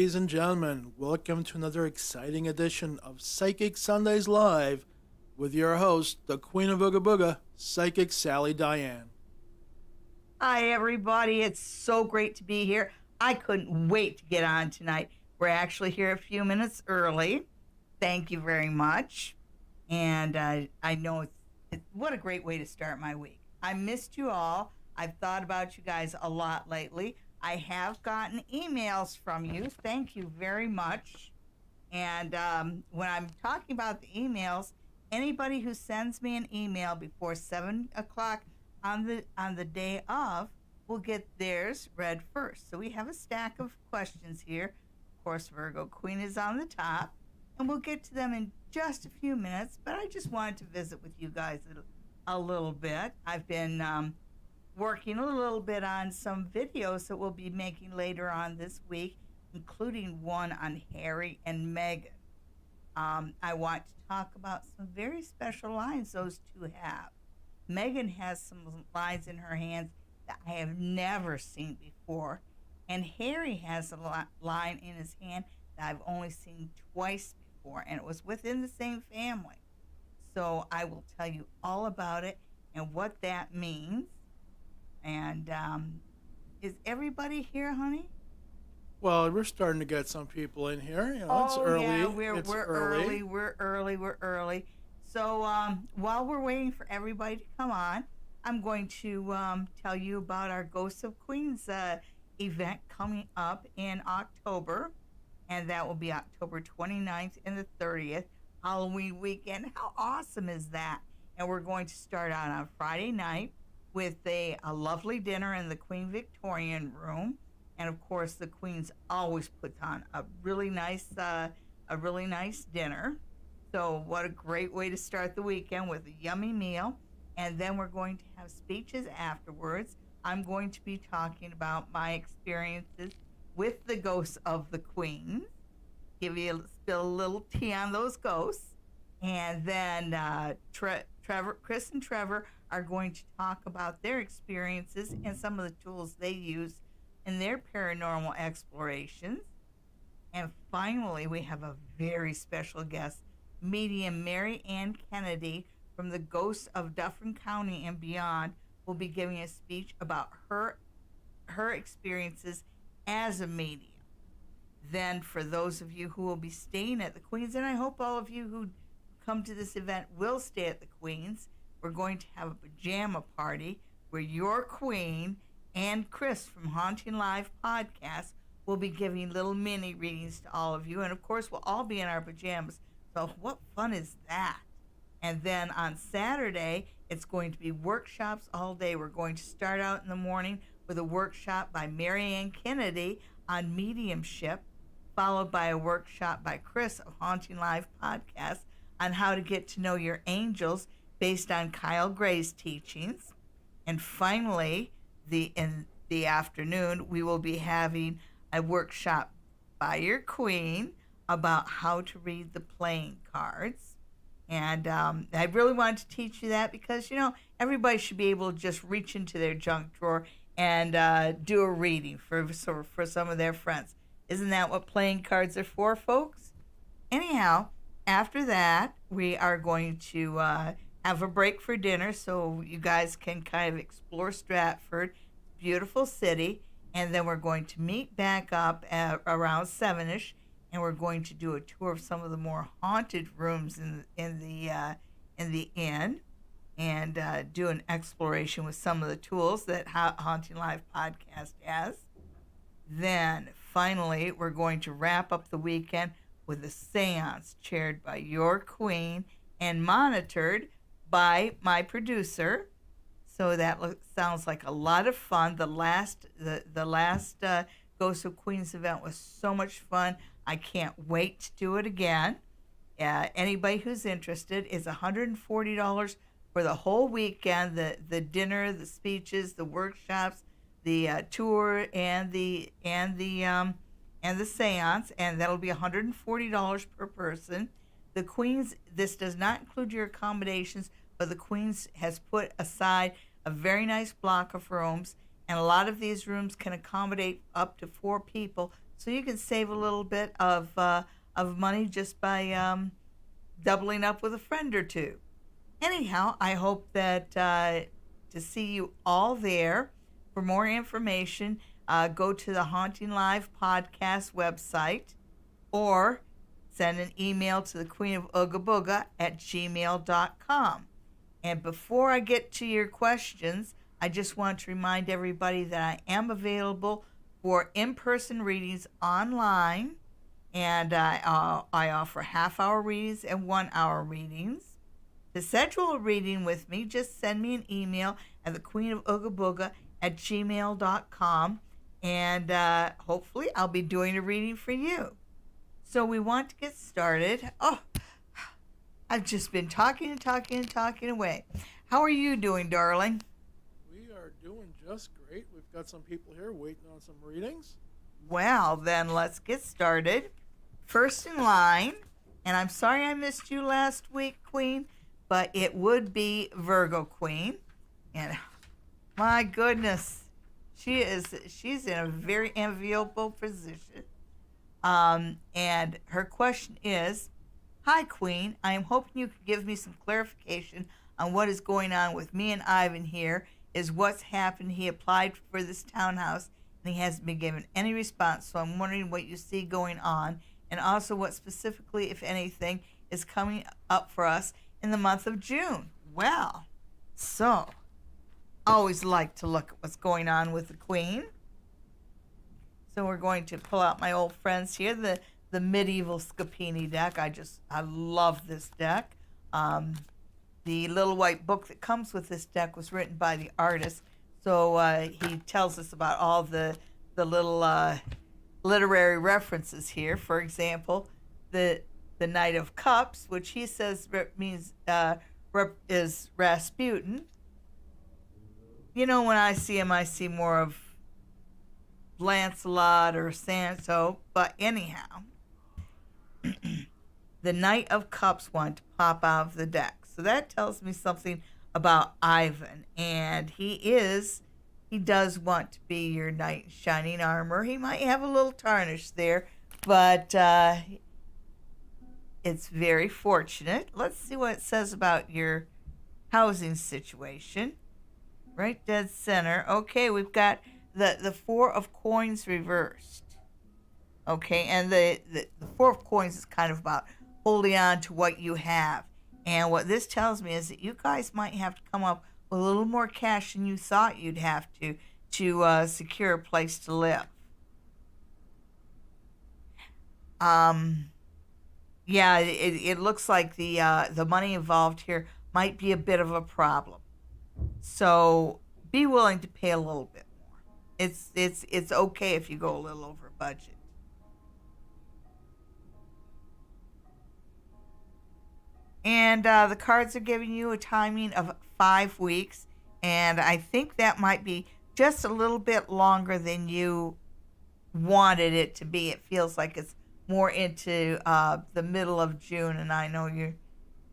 ladies and gentlemen. Welcome to another exciting edition of Psychic Sundays Live with your host, the Queen of Ooga Booga, Psychic Sally Diane. Hi, everybody. It's so great to be here. I couldn't wait to get on tonight. We're actually here a few minutes early. Thank you very much. And I know what a great way to start my week. I missed you all. I've thought about you guys a lot lately. I have gotten emails from you. Thank you very much. And when I'm talking about the emails, anybody who sends me an email before 7 o'clock on the day of will get theirs read first. So we have a stack of questions here. Of course, Virgo Queen is on the top, and we'll get to them in just a few minutes. But I just wanted to visit with you guys a little bit. I've been working a little bit on some videos that we'll be making later on this week, including one on Harry and Meghan. I want to talk about some very special lines those two have. Meghan has some lines in her hands that I have never seen before, and Harry has a line in his hand that I've only seen twice before, and it was within the same family. So I will tell you all about it and what that means. And is everybody here, honey? Well, we're starting to get some people in here. It's early. Yeah, we're early. So while we're waiting for everybody to come on, I'm going to tell you about our Ghosts of Queens event coming up in October, and that will be October 29th and the 30th, Halloween weekend. How awesome is that? And we're going to start out on Friday night with a lovely dinner in the Queen Victorian room. And of course, the Queen's always puts on a really nice dinner. So what a great way to start the weekend with a yummy meal. And then we're going to have speeches afterwards. I'm going to be talking about my experiences with the ghosts of the Queens. Spill a little tea on those ghosts. And then Chris and Trevor are going to talk about their experiences and some of the tools they use in their paranormal explorations. And finally, we have a very special guest, medium Mary Ann Kennedy from the Ghosts of Dufferin County and beyond, will be giving a speech about her experiences as a medium. Then for those of you who will be staying at the Queens, and I hope all of you who come to this event will stay at the Queens, we're going to have a pajama party where your Queen and Chris from Haunting Live Podcast will be giving little mini readings to all of you. And of course, we'll all be in our pajamas. So what fun is that? And then on Saturday, it's going to be workshops all day. We're going to start out in the morning with a workshop by Mary Ann Kennedy on mediumship, followed by a workshop by Chris of Haunting Live Podcast on how to get to know your angels based on Kyle Gray's teachings. And finally, in the afternoon, we will be having a workshop by your Queen about how to read the playing cards. And I really wanted to teach you that because, everybody should be able to just reach into their junk drawer and do a reading for some of their friends. Isn't that what playing cards are for, folks? Anyhow, after that, we are going to have a break for dinner so you guys can kind of explore Stratford, beautiful city, and then we're going to meet back up at around 7-ish, and we're going to do a tour of some of the more haunted rooms in the inn, and do an exploration with some of the tools that Haunting Live Podcast has. Then finally, we're going to wrap up the weekend with a seance chaired by your Queen and monitored by my producer. So that sounds like a lot of fun. The last Ghosts of Queens event was so much fun. I can't wait to do it again. Anybody who's interested is $140 for the whole weekend. The dinner, the speeches, the workshops, the tour, and the seance, and that'll be $140 per person. The Queens, this does not include your accommodations, but the Queens has put aside a very nice block of rooms, and a lot of these rooms can accommodate up to 4 people. So you can save a little bit of money just by doubling up with a friend or two. Anyhow, I hope that to see you all there. For more information, go to the Haunting Live podcast website or send an email to the Queen of Ooga Booga at gmail.com. And before I get to your questions, I just want to remind everybody that I am available for in-person readings online, and I offer half-hour readings and one-hour readings. To schedule a reading with me, just send me an email at thequeenofoogaBooga@gmail.com, and hopefully I'll be doing a reading for you. So we want to get started. Oh, I've just been talking and talking and talking away. How are you doing, darling? We are doing just great. We've got some people here waiting on some readings. Well, then let's get started. First in line, and I'm sorry I missed you last week, Queen, but it would be Virgo Queen. And my goodness, she's in a very enviable position. And her question is, "Hi, Queen. I am hoping you could give me some clarification on what is going on with me and Ivan here. Is what's happened. He applied for this townhouse and he hasn't been given any response. So I'm wondering what you see going on, and also what specifically, if anything, is coming up for us in the month of June." Well, so I always like to look at what's going on with the Queen. So we're going to pull out my old friends here, the medieval Scapini deck. I love this deck. The little white book that comes with this deck was written by the artist. So he tells us about all the little literary references here. For example, the Knight of Cups, which he says means is Rasputin. You know, when I see him, I see more of Lancelot or Sancho, but anyhow, the Knight of Cups wanted to pop out of the deck. So that tells me something about Ivan, and he does want to be your knight in shining armor. He might have a little tarnish there, but it's very fortunate. Let's see what it says about your housing situation. Right dead center. Okay, we've got the Four of Coins reversed. Okay, and the Four of Coins is kind of about holding on to what you have. And what this tells me is that you guys might have to come up with a little more cash than you thought you'd have to secure a place to live. Yeah, it looks like the money involved here might be a bit of a problem. So be willing to pay a little bit more. It's okay if you go a little over budget. And the cards are giving you a timing of 5 weeks, and I think that might be just a little bit longer than you wanted it to be. It feels like it's more into the middle of June, and I know your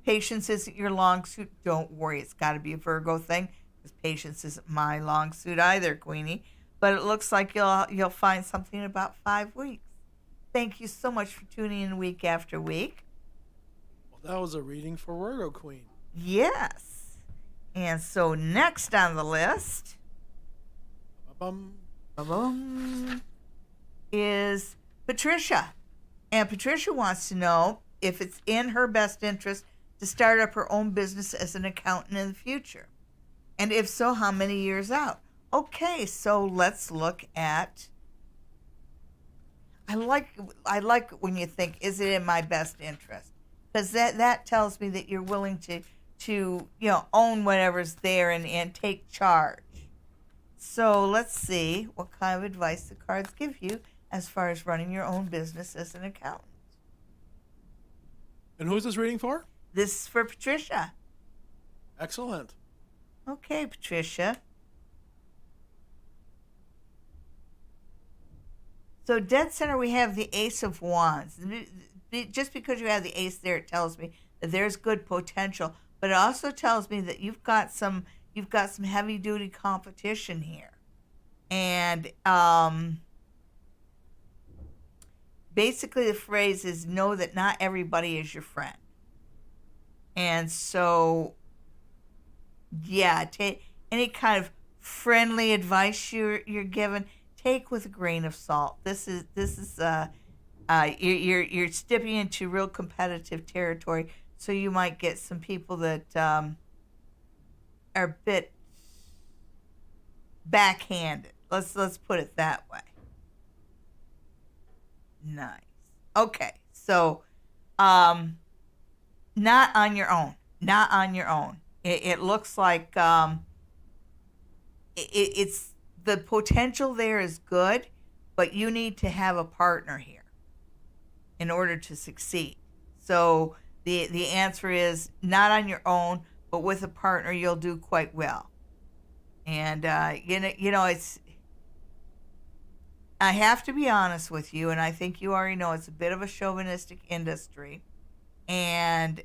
patience isn't your long suit. Don't worry, it's got to be a Virgo thing, because patience isn't my long suit either, Queenie. But it looks like you'll find something in about 5 weeks. Thank you so much for tuning in week after week. Well, that was a reading for Virgo Queen. Yes. And so next on the list is Patricia. And Patricia wants to know if it's in her best interest to start up her own business as an accountant in the future. And if so, how many years out? Okay, so let's look at, I like when you think, is it in my best interest? Because that tells me that you're willing to own whatever's there and take charge. So let's see what kind of advice the cards give you as far as running your own business as an accountant. And who's this reading for? This is for Patricia. Excellent. Okay, Patricia. So dead center, we have the Ace of Wands. Just because you have the ace there, it tells me that there's good potential, but it also tells me that you've got some heavy duty competition here, and basically the phrase is know that not everybody is your friend. And so, yeah, take any kind of friendly advice you're given, take with a grain of salt. You're stepping into real competitive territory, so you might get some people that are a bit backhanded. Let's put it that way. Nice. Okay, so not on your own. Not on your own. It looks like it's the potential there is good, but you need to have a partner here in order to succeed. So the answer is not on your own, but with a partner you'll do quite well. And it's. I have to be honest with you, and I think you already know it's a bit of a chauvinistic industry, and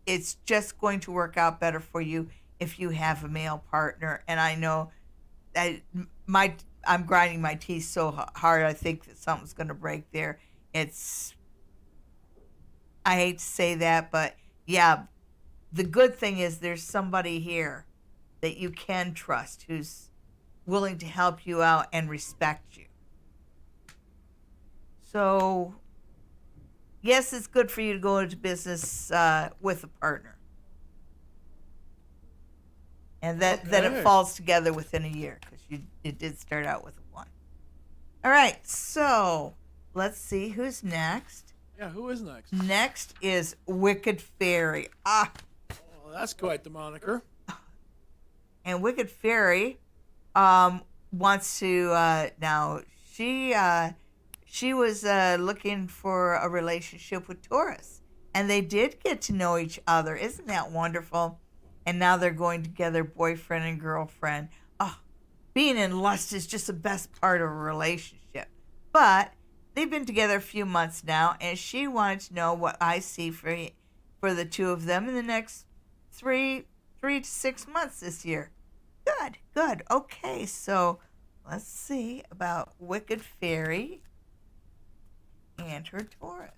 it's just going to work out better for you if you have a male partner. And I know that I'm grinding my teeth so hard, I think that something's going to break there. I hate to say that, but yeah, the good thing is there's somebody here that you can trust who's willing to help you out and respect you. So, yes, it's good for you to go into business with a partner. And that it falls together within a year, because it did start out with a 1. All right, so let's see who's next. Yeah, who is next? Next is Wicked Fairy. Well, that's quite the moniker. And Wicked Fairy wants to now she was looking for a relationship with Taurus, and they did get to know each other. Isn't that wonderful? And now they're going together, boyfriend and girlfriend. Oh, being in lust is just the best part of a relationship. But they've been together a few months now, and she wanted to know what I see for the two of them in the next 3 to 6 months this year. Good. Okay, so let's see about Wicked Fairy and her Taurus.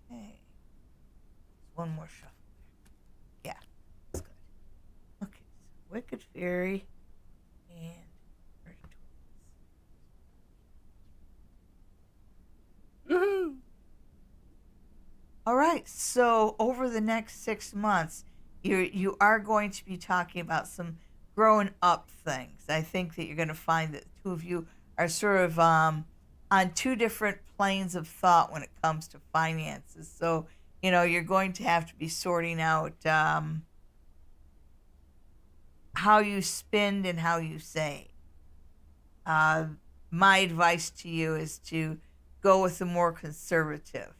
Okay. One more shuffle. Yeah, that's good. Okay, so Wicked Fairy and her Taurus. Woohoo! All right, so over the next 6 months, you are going to be talking about some growing up things. I think that you're going to find that the two of you are sort of on two different planes of thought when it comes to finances. So, you're going to have to be sorting out how you spend and how you save. My advice to you is to go with the more conservative.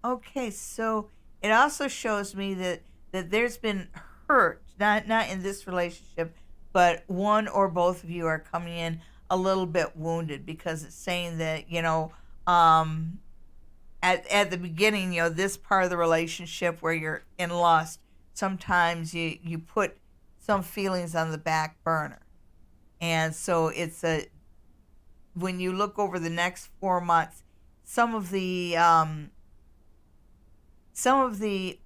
Okay, so it also shows me that there's been hurt, not in this relationship, but one or both of you are coming in a little bit wounded, because it's saying that, at the beginning, this part of the relationship where you're in lust, sometimes you put some feelings on the back burner. And so when you look over the next 4 months, some of the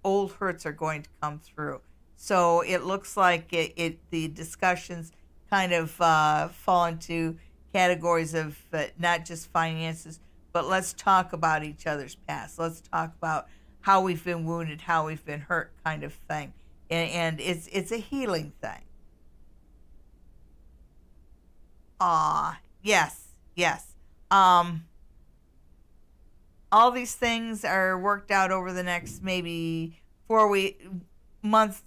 old hurts are going to come through. So it looks like the discussions kind of fall into categories of not just finances, but let's talk about each other's past. Let's talk about how we've been wounded, how we've been hurt, kind of thing. And it's a healing thing. Yes. All these things are worked out over the next maybe 4 months.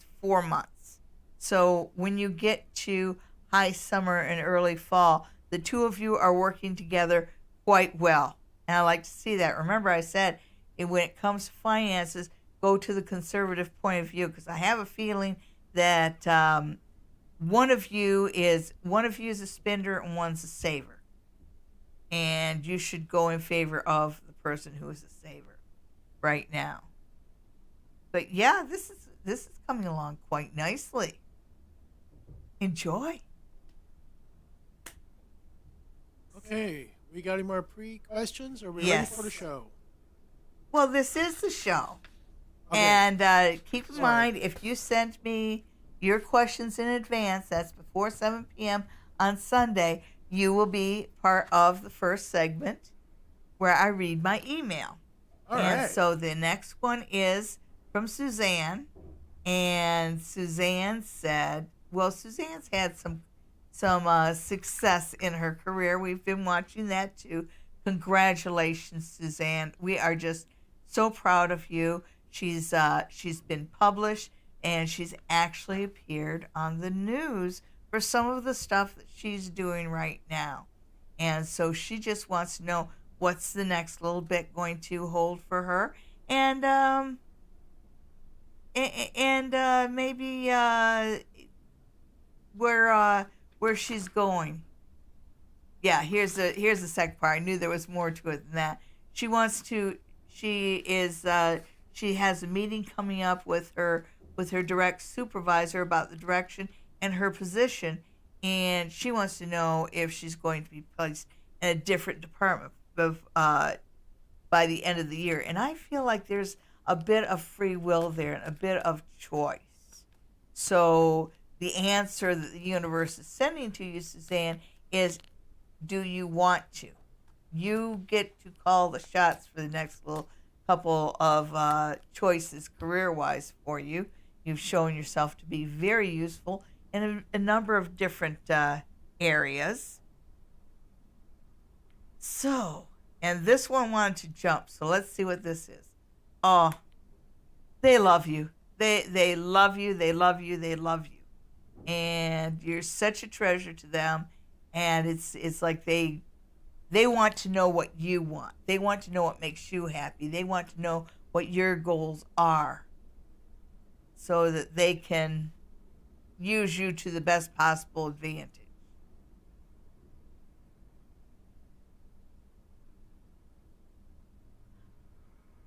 So when you get to high summer and early fall, the two of you are working together quite well. And I like to see that. Remember, I said when it comes to finances, go to the conservative point of view, because I have a feeling that one of you is a spender and one's a saver. And you should go in favor of the person who is a saver right now. But yeah, this is coming along quite nicely. Enjoy. Okay, we got any more pre-questions? Or are we ready Yes. for the show? Well, this is the show. Okay. And keep in Sorry. mind, if you send me your questions in advance, that's before 7 p.m. on Sunday, you will be part of the first segment where I read my email. All and right. so the next one is from Suzanne. And Suzanne said, well, Suzanne's had some success in her career. We've been watching that too. Congratulations, Suzanne. We are just so proud of you. She's been published, and she's actually appeared on the news for some of the stuff that she's doing right now. And so she just wants to know what's the next little bit going to hold for her. And maybe where she's going. Yeah, here's the second part. I knew there was more to it than that. She has a meeting coming up with her direct supervisor about the direction and her position, and she wants to know if she's going to be placed in a different department by the end of the year. And I feel like there's a bit of free will there and a bit of choice. So the answer that the universe is sending to you, Suzanne, is, do you want to? You get to call the shots for the next little couple of choices career-wise for you. You've shown yourself to be very useful in a number of different areas. So, and this one wanted to jump, so let's see what this is. Oh, they love you. They love you. They love you. They love you. And you're such a treasure to them. And it's like they want to know what you want. They want to know what makes you happy. They want to know what your goals are, so that they can use you to the best possible advantage.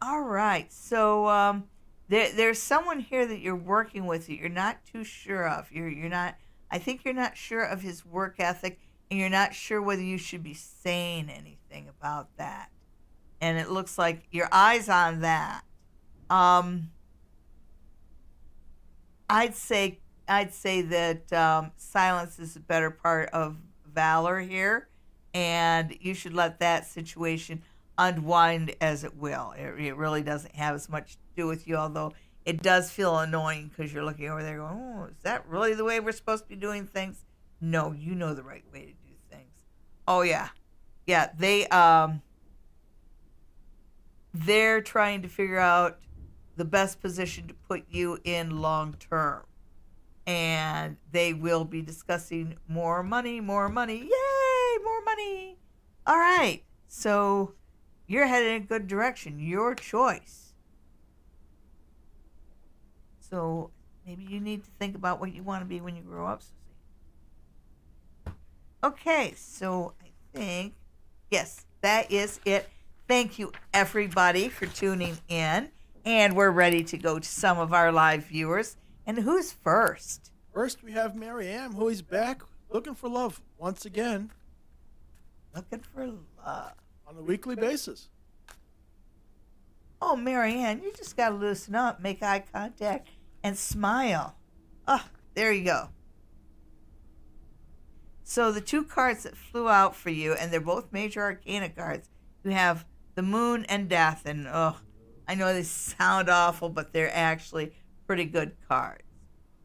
All right. So there's someone here that you're working with that you're not too sure of. You're not. I think you're not sure of his work ethic, and you're not sure whether you should be saying anything about that. And it looks like your eyes on that. I'd say that silence is a better part of valor here, and you should let that situation unwind as it will. It really doesn't have as much to do with you, although it does feel annoying because you're looking over there going, oh, is that really the way we're supposed to be doing things? No, you know the right way to do things. Oh, yeah. Yeah, they're trying to figure out the best position to put you in long term. And they will be discussing more money. Yay, more money. All right. So you're headed in a good direction. Your choice. So maybe you need to think about what you want to be when you grow up, Susie. Okay, so I think, yes, that is it. Thank you, everybody, for tuning in. And we're ready to go to some of our live viewers. And who's first? First, we have Mary Ann, who is back looking for love once again. Looking for love. On a weekly basis. Oh, Mary Ann, you just got to loosen up, make eye contact, and smile. Oh, there you go. So the two cards that flew out for you, and they're both major arcana cards, you have the Moon and Death. And, I know they sound awful, but they're actually pretty good cards.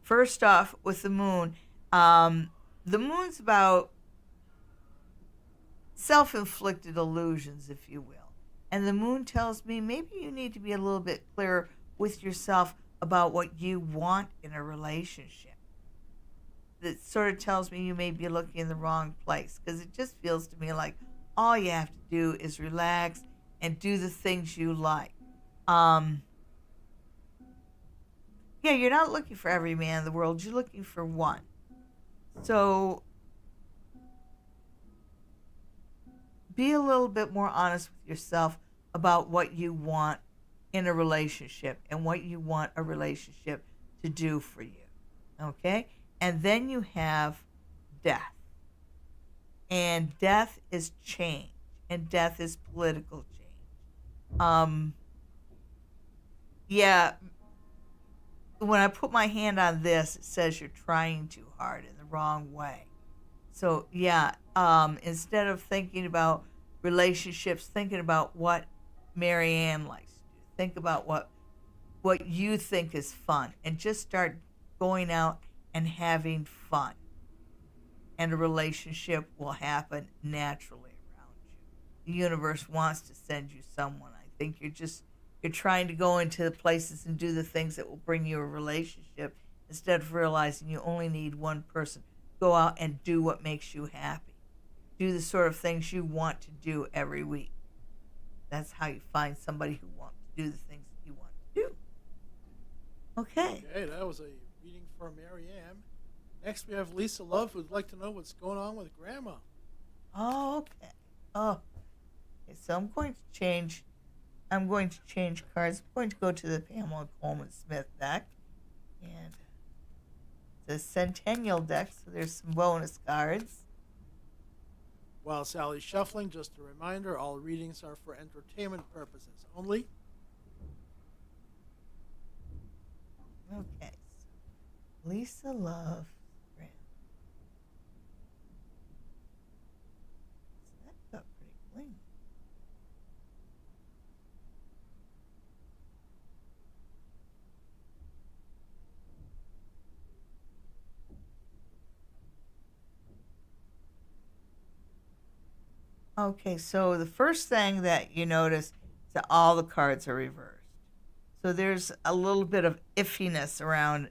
First off, with the Moon, the Moon's about self-inflicted illusions, if you will. And the Moon tells me maybe you need to be a little bit clearer with yourself about what you want in a relationship. That sort of tells me you may be looking in the wrong place, because it just feels to me like all you have to do is relax and do the things you like. Yeah, you're not looking for every man in the world. You're looking for one. So be a little bit more honest with yourself about what you want in a relationship and what you want a relationship to do for you. Okay? And then you have death. And death is change. And death is political change. Yeah, when I put my hand on this, it says you're trying too hard in the wrong way. So, yeah, instead of thinking about relationships, thinking about what Marianne likes to do. Think about what you think is fun, and just start going out and having fun. And a relationship will happen naturally around you. The universe wants to send you someone. I think you're trying to go into the places and do the things that will bring you a relationship instead of realizing you only need one person. Go out and do what makes you happy. Do the sort of things you want to do every week. That's how you find somebody who wants to do the things that you want to do. Okay. Okay, that was a reading for Marianne. Next, we have Lisa Love, who'd like to know what's going on with Grandma. Oh, okay. Oh, okay. So I'm going to change cards. I'm going to go to the Pamela Coleman Smith deck, and the Centennial deck. So there's some bonus cards. While Sally's shuffling, just a reminder, all readings are for entertainment purposes only. Okay. So Lisa Love. So that got pretty clean. Okay, so the first thing that you notice is that all the cards are reversed. So there's a little bit of iffiness around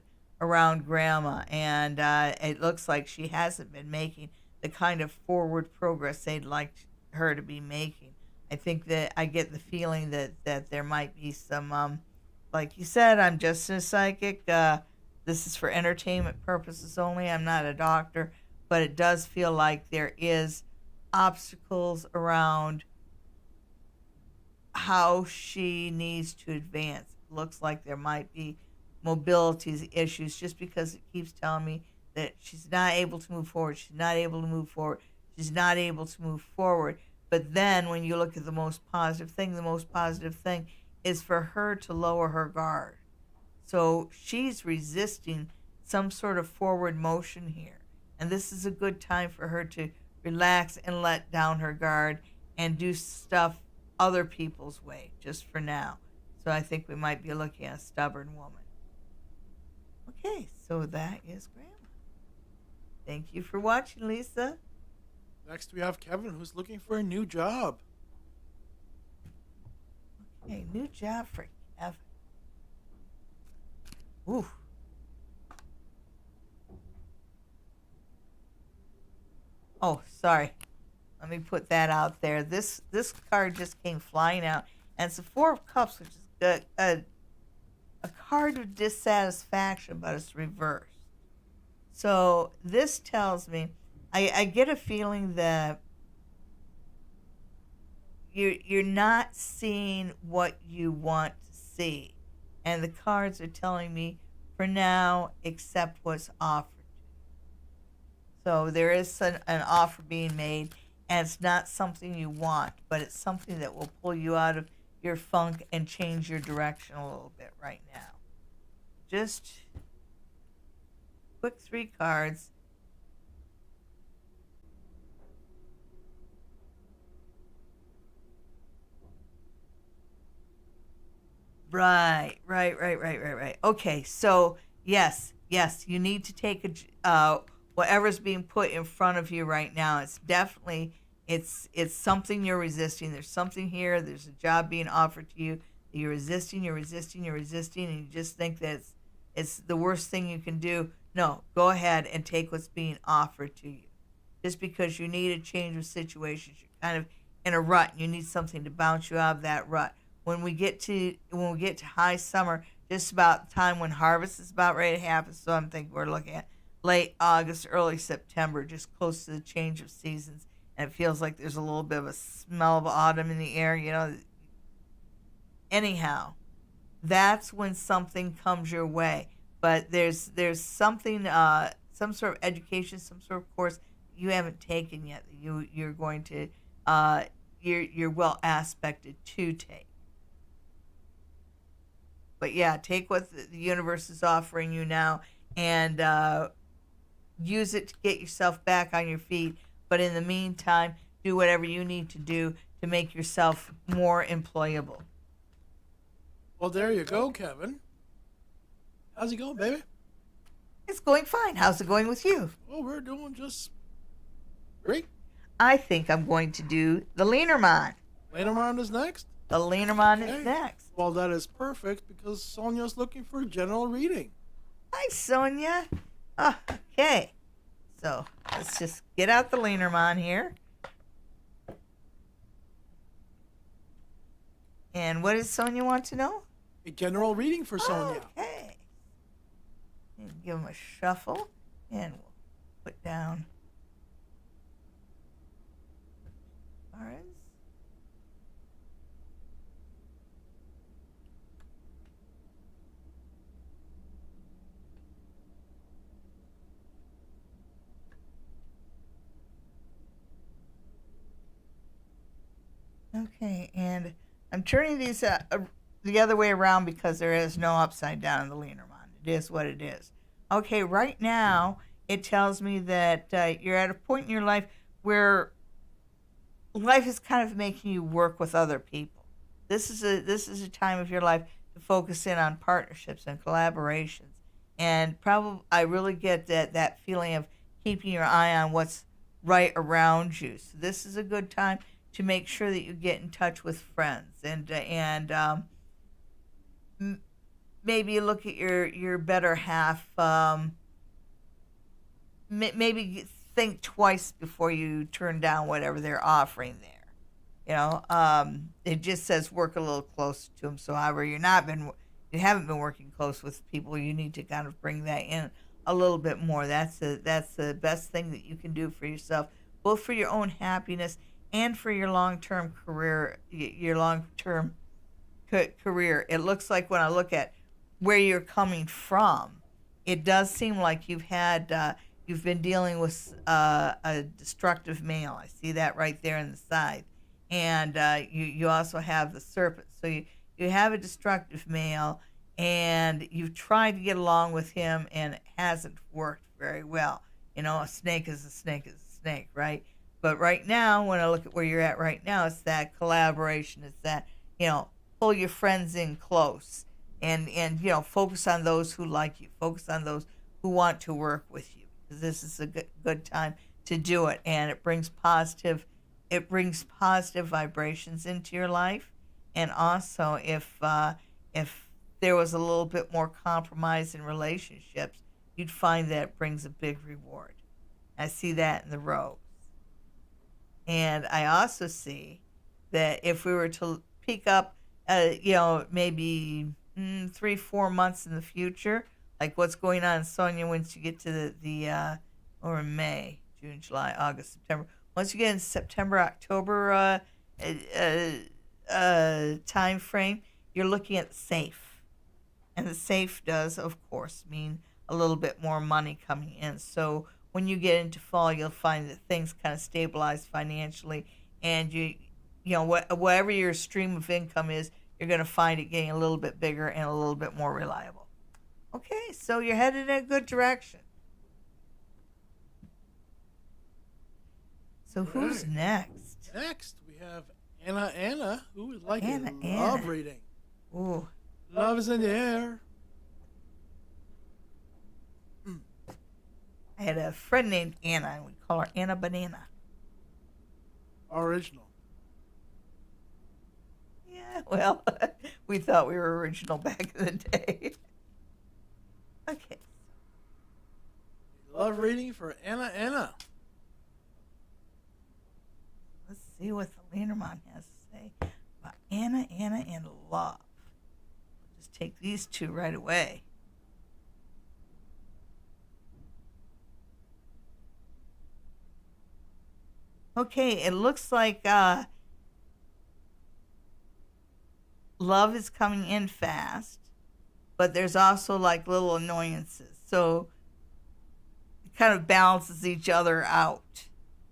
Grandma, and it looks like she hasn't been making the kind of forward progress they'd like her to be making. I think that I get the feeling that there might be some, like you said, I'm just a psychic. This is for entertainment purposes only. I'm not a doctor, but it does feel like there is obstacles around how she needs to advance. It looks like there might be mobility issues just because it keeps telling me that she's not able to move forward. She's not able to move forward. She's not able to move forward. But then when you look at the most positive thing is for her to lower her guard. So she's resisting some sort of forward motion here. And this is a good time for her to relax and let down her guard and do stuff other people's way, just for now. So I think we might be looking at a stubborn woman. Okay, so that is Grandma. Thank you for watching, Lisa. Next, we have Kevin, who's looking for a new job. Okay, new job for Kevin. Ooh. Oh, sorry. Let me put that out there. This card just came flying out, and it's the Four of Cups, which is a card of dissatisfaction, but it's reversed. So this tells me, I get a feeling that you're not seeing what you want to see, and the cards are telling me, for now, accept what's offered. So there is an offer being made, and it's not something you want, but it's something that will pull you out of your funk and change your direction a little bit right now. Just quick 3 cards. Right. Okay, so yes, you need to take whatever's being put in front of you right now. It's definitely it's something you're resisting. There's something here. There's a job being offered to you that you're resisting, and you just think that it's the worst thing you can do. No, go ahead and take what's being offered to you. Just because you need a change of situations, you're kind of in a rut, and you need something to bounce you out of that rut. When we get to high summer, just about the time when harvest is about ready to happen, so I'm thinking we're looking at late August, early September, just close to the change of seasons, and it feels like there's a little bit of a smell of autumn in the air, Anyhow, that's when something comes your way. But there's something, some sort of education, some sort of course you haven't taken yet. That you're going to, you're well aspected to take. But yeah, take what the universe is offering you now, and use it to get yourself back on your feet. But in the meantime, do whatever you need to do to make yourself more employable. Well, there you go, Kevin. How's it going, baby? It's going fine. How's it going with you? Well, we're doing just great. I think I'm going to do the Leanermon. Leanermon is next. The Leanermon is next. Well, that is perfect because Sonia's looking for general reading. Hi, Sonia. Oh, okay. So let's just get out the Leanermon here. And what does Sonia want to know? A general reading for Sonia. Okay. And give him a shuffle, and we'll put down cards. Okay, and I'm turning these the other way around because there is no upside down in the Leanermon. It is what it is. Okay, right now it tells me that you're at a point in your life where life is kind of making you work with other people. This is a time of your life to focus in on partnerships and collaborations. And probably I really get that feeling of keeping your eye on what's right around you. So this is a good time to make sure that you get in touch with friends and maybe look at your better half. Maybe think twice before you turn down whatever they're offering there. You know, it just says work a little closer to them. So, however, you haven't been working close with people, you need to kind of bring that in a little bit more. That's the best thing that you can do for yourself, both for your own happiness and for your long-term career. Career. It looks like when I look at where you're coming from, it does seem like you've been dealing with a destructive male. I see that right there in the side. And you also have the serpent. So you have a destructive male, and you've tried to get along with him, and it hasn't worked very well. You know, a snake is a snake is a snake, right? But right now, when I look at where you're at right now, it's that collaboration. It's that, pull your friends in close and focus on those who like you. Focus on those who want to work with you. This is a good time to do it, and it brings positive vibrations into your life. And also, if there was a little bit more compromise in relationships, you'd find that it brings a big reward. I see that in the rose. And I also see that if we were to peek up, maybe 3-4 months in the future, like what's going on in Sonia once you get to or in May, June, July, August, September. Once you get in September, October time frame, you're looking at the safe. And the safe does, of course, mean a little bit more money coming in. So when you get into fall, you'll find that things kind of stabilize financially, and whatever your stream of income is, you're going to find it getting a little bit bigger and a little bit more reliable. Okay, so you're headed in a good direction. So who's next? Next, we have Anna, who would like a love Anna. reading. Ooh. Love is in the air. I had a friend named Anna, and we call her Anna Banana. Original. Yeah, well, we thought we were original back in the day. Okay. Love reading for Anna. Let's see what the Leanermon has to say about Anna, and love. We'll just take these two right away. Okay, it looks like love is coming in fast, but there's also like little annoyances. So it kind of balances each other out.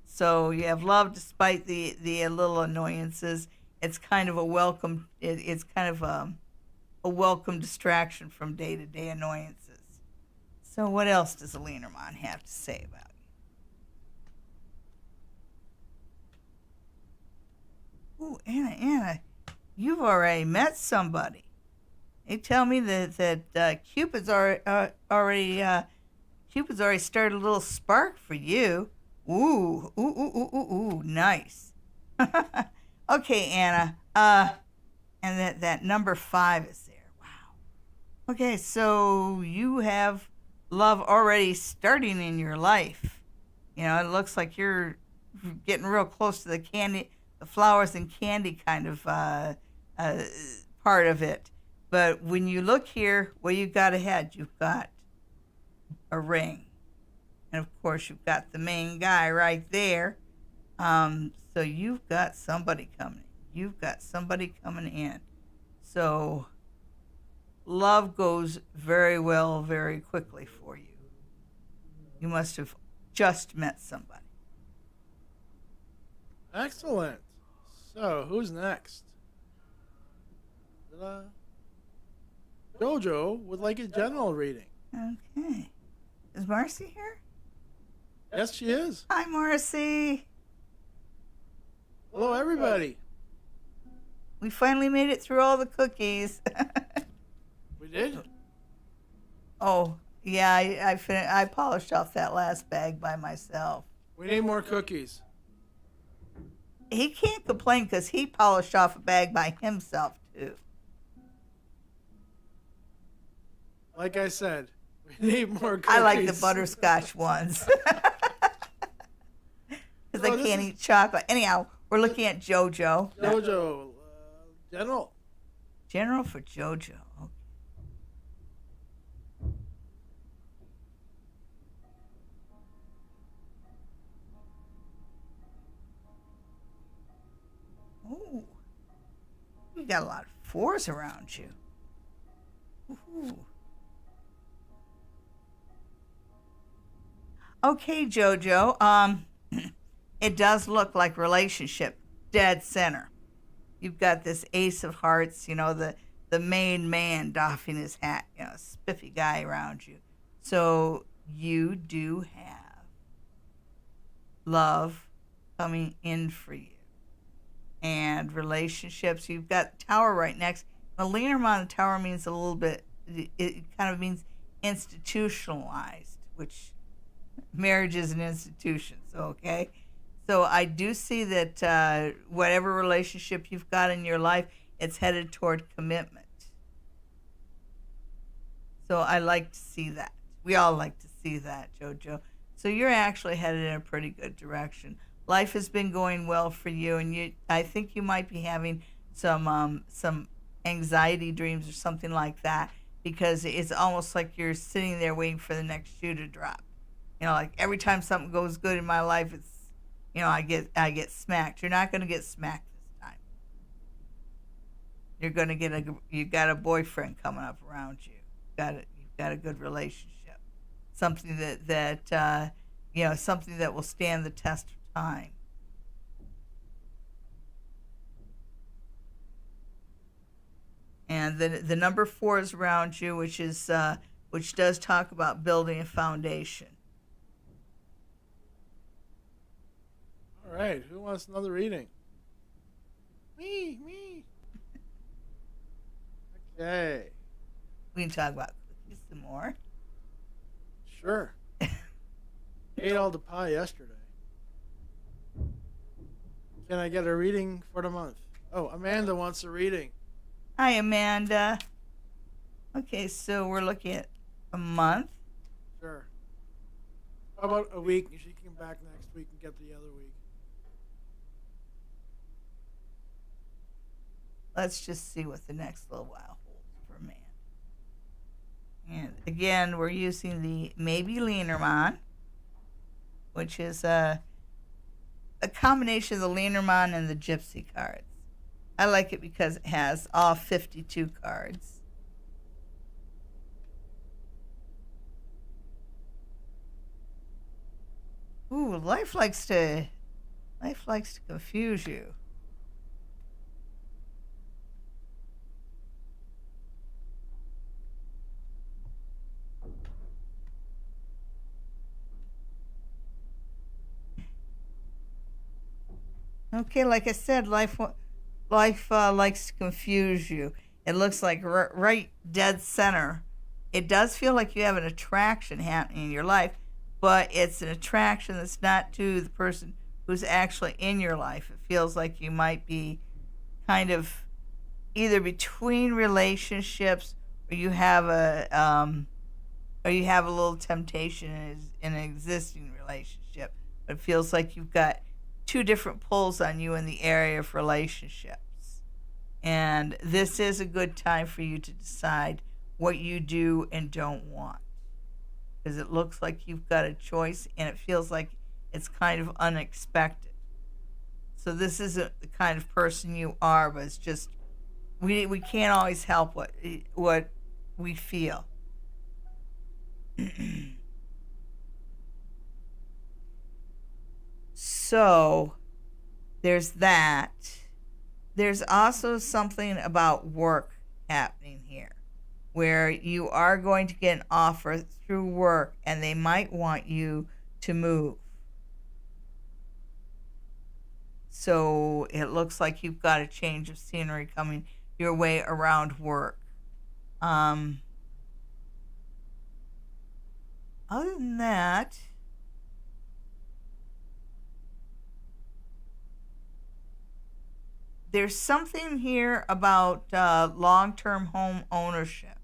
So you have love despite the little annoyances. It's kind of a welcome. It's kind of a welcome distraction from day-to-day annoyances. So what else does a Lenormand have to say about you? Ooh, Anna, you've already met somebody. They tell me that Cupid's already started a little spark for you. Ooh, nice. Okay, Anna. And that number 5 is there. Wow. Okay, so you have love already starting in your life. You know, it looks like you're getting real close to the flowers and candy kind of part of it. But when you look here, what you got ahead, you've got a ring. And of course, you've got the main guy right there. So you've got somebody coming. You've got somebody coming in. So love goes very well, very quickly for you. You must have just met somebody. Excellent. So, who's next? Jojo would like a general reading. Okay. Is Marcy here? Yes, she is. Hi, Marcy. Hello, everybody. We finally made it through all the cookies. We did? Oh, yeah, I polished off that last bag by myself. We need more cookies. He can't complain because he polished off a bag by himself, too. Like I said, we need more cookies. I like the butterscotch ones. Because I can't eat chocolate. Anyhow, we're looking at JoJo. JoJo, General. General for JoJo. Okay. Ooh. You got a lot of 4s around you. Ooh. Okay, JoJo. It does look like relationship dead center. You've got this Ace of Hearts, you know, the main man doffing his hat, you know, spiffy guy around you. So you do have love coming in for you. And relationships, you've got Tower right next. The Lenormand Tower means a little bit, it kind of means institutionalized, which marriage is an institution, so okay? So I do see that whatever relationship you've got in your life, it's headed toward commitment. So I like to see that. We all like to see that, JoJo. So you're actually headed in a pretty good direction. Life has been going well for you, and I think you might be having some anxiety dreams or something like that, because it's almost like you're sitting there waiting for the next shoe to drop. You know, like every time something goes good in my life, it's, you know, I get smacked. You're not going to get smacked this time. You're going to you got a boyfriend coming up around you. You've got a good relationship. Something that you know, something that will stand the test of time. And the number 4 is around you, which does talk about building a foundation. All right, who wants another reading? Me. Okay. We can talk about cookies some more. Sure. Ate all the pie yesterday. Can I get a reading for the month? Oh, Amanda wants a reading. Hi, Amanda. Okay, so we're looking at a month. Sure. How about a week? She can come back next week and get the other week. Let's just see what the next little while holds for Amanda. And again, we're using the Maybe Lenormand, which is a combination of the Lenormand and the Gypsy cards. I like it because it has all 52 cards. Ooh, life likes to confuse you. Okay, like I said, life likes to confuse you. It looks like right dead center. It does feel like you have an attraction happening in your life, but it's an attraction that's not to the person who's actually in your life. It feels like you might be kind of either between relationships, or you have a little temptation in an existing relationship. But it feels like you've got two different pulls on you in the area of relationships. And this is a good time for you to decide what you do and don't want. Because it looks like you've got a choice, and it feels like it's kind of unexpected. So this isn't the kind of person you are, but it's just we can't always help what we feel. So there's that. There's also something about work happening here, where you are going to get an offer through work, and they might want you to move. So it looks like you've got a change of scenery coming your way around work. Other than that, there's something here about long-term home ownership.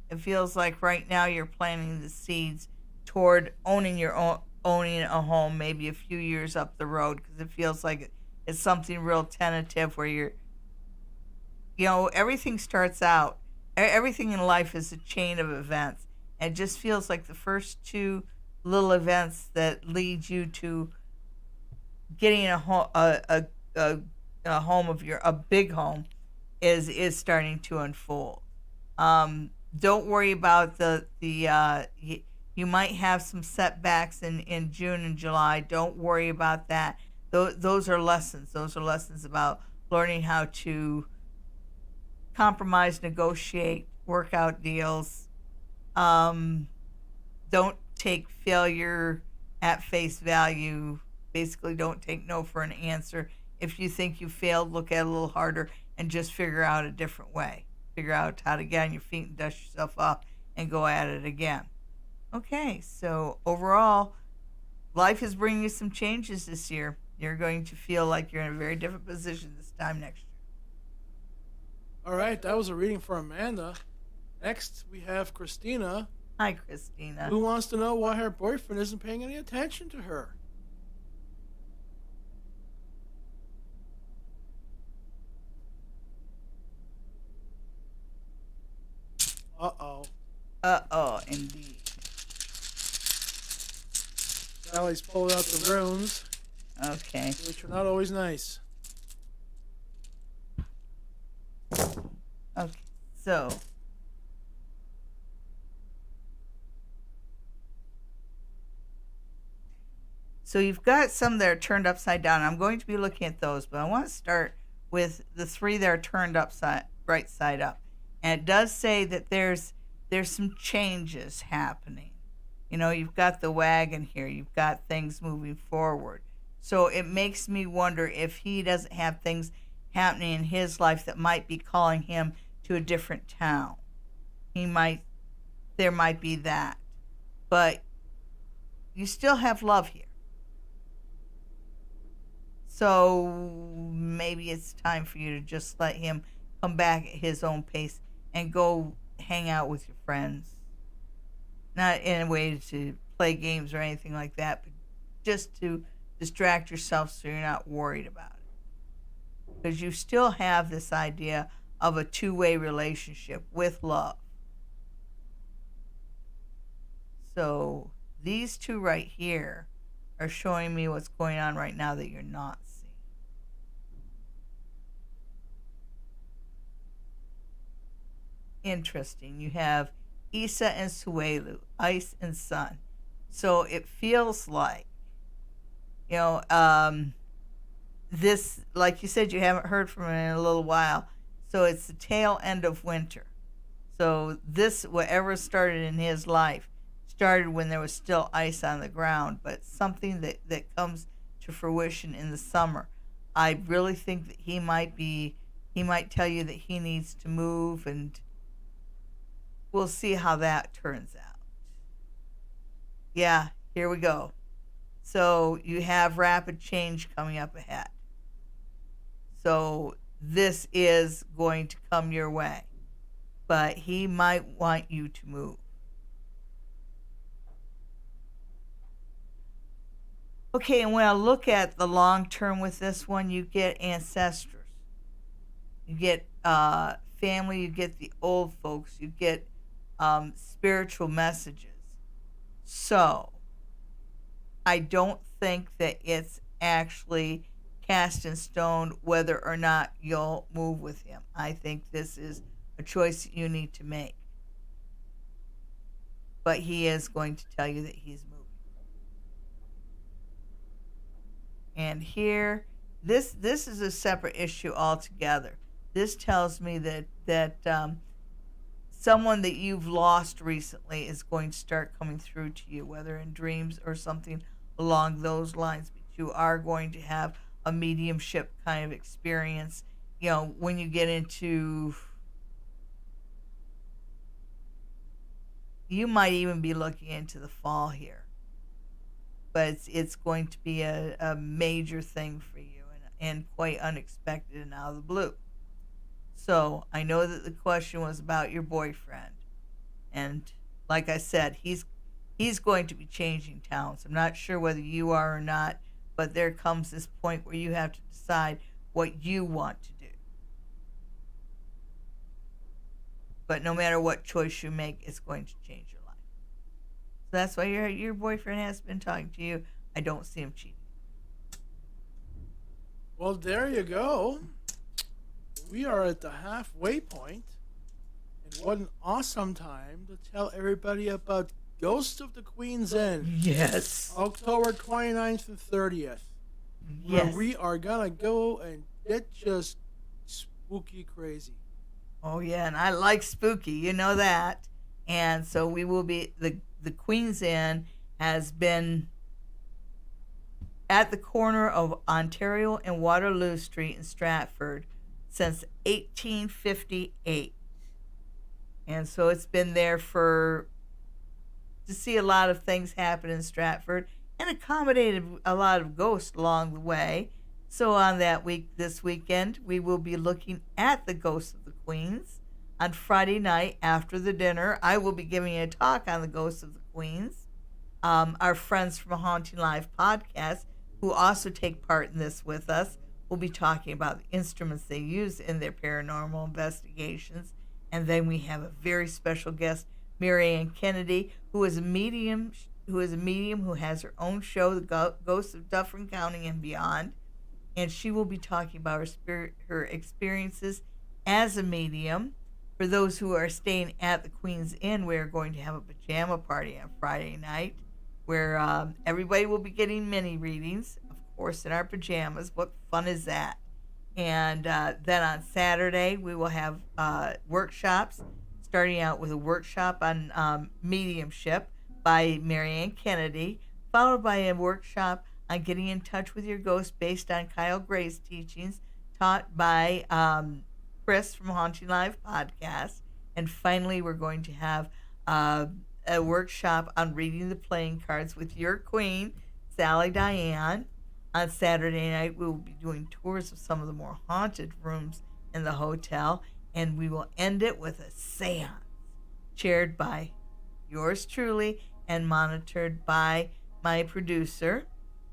It feels like right now you're planting the seeds toward owning a home, maybe a few years up the road, because it feels like it's something real tentative where everything starts out. Everything in life is a chain of events. And it just feels like the first two little events that lead you to getting a home of a big home is starting to unfold. Don't worry about you might have some setbacks in June and July. Don't worry about that. Those are lessons. Those are lessons about learning how to compromise, negotiate, work out deals. Don't take failure at face value. Basically, don't take no for an answer. If you think you failed, look at it a little harder and just figure out a different way. Figure out how to get on your feet and dust yourself off and go at it again. Okay, so overall, life is bringing you some changes this year. You're going to feel like you're in a very different position this time next year. All right, that was a reading for Amanda. Next, we have Christina. Hi, Christina. Who wants to know why her boyfriend isn't paying any attention to her? Uh-oh. Uh-oh, indeed. Sally's pulled out the runes, Okay. which are not always nice. Okay, so you've got some that are turned upside down. I'm going to be looking at those, but I want to start with the three that are turned right side up. And it does say that there's some changes happening. You've got the wagon here. You've got things moving forward. So it makes me wonder if he doesn't have things happening in his life that might be calling him to a different town. There might be that. But you still have love here. So maybe it's time for you to just let him come back at his own pace and go hang out with your friends. Not in a way to play games or anything like that, but just to distract yourself so you're not worried about it. Because you still have this idea of a two-way relationship with love. So these two right here are showing me what's going on right now that you're not seeing. interesting. You have Isa and Suelu, ice and sun. So it feels like, you know, this, like you said, you haven't heard from him in a little while. So it's the tail end of winter. So this, whatever started in his life, started when there was still ice on the ground, but something that comes to fruition in the summer. I really think that he might tell you that he needs to move, and we'll see how that turns out. Yeah, here we go. So you have rapid change coming up ahead. So this is going to come your way, but he might want you to move. Okay, and when I look at the long term with this one, you get ancestors, you get family, you get the old folks, you get spiritual messages. So I don't think that it's actually cast in stone whether or not you'll move with him. I think this is a choice that you need to make. But he is going to tell you that he's moving. And here, this is a separate issue altogether. This tells me that someone that you've lost recently is going to start coming through to you, whether in dreams or something along those lines. But you are going to have a mediumship kind of experience, you know, when you get into, you might even be looking into the fall here. But it's going to be a major thing for you, and quite unexpected and out of the blue. So I know that the question was about your boyfriend. And like I said, he's going to be changing towns. I'm not sure whether you are or not, but there comes this point where you have to decide what you want to do. But no matter what choice you make, it's going to change your life. So that's why your boyfriend has been talking to you. I don't see him cheating. Well, there you go. We are at the halfway point. And what an awesome time to tell everybody about Ghost of the Queen's Inn. Yes. October 29th and 30th. Yes. Where we are going to go and get just spooky crazy. Oh, yeah, and I like spooky. You know that. And so we will be, the Queen's Inn has been at the corner of Ontario and Waterloo Street in Stratford since 1858. And so it's been there to see a lot of things happen in Stratford and accommodated a lot of ghosts along the way. So on this weekend, we will be looking at the Ghosts of the Queens. On Friday night after the dinner, I will be giving a talk on the Ghosts of the Queens. Our friends from Haunting Live podcast, who also take part in this with us, will be talking about the instruments they use in their paranormal investigations. And then we have a very special guest, Marianne Kennedy, who is a medium who has her own show, The Ghosts of Dufferin County and Beyond. And she will be talking about her experiences as a medium. For those who are staying at the Queen's Inn, we are going to have a pajama party on Friday night where everybody will be getting mini readings, of course, in our pajamas. What fun is that? And then on Saturday, we will have workshops, starting out with a workshop on mediumship by Marianne Kennedy, followed by a workshop on getting in touch with your ghost based on Kyle Gray's teachings, taught by Chris from Haunting Live podcast. And finally, we're going to have a workshop on reading the playing cards with your queen, Sally Diane. On Saturday night, we will be doing tours of some of the more haunted rooms in the hotel, and we will end it with a seance chaired by yours truly and monitored by my producer.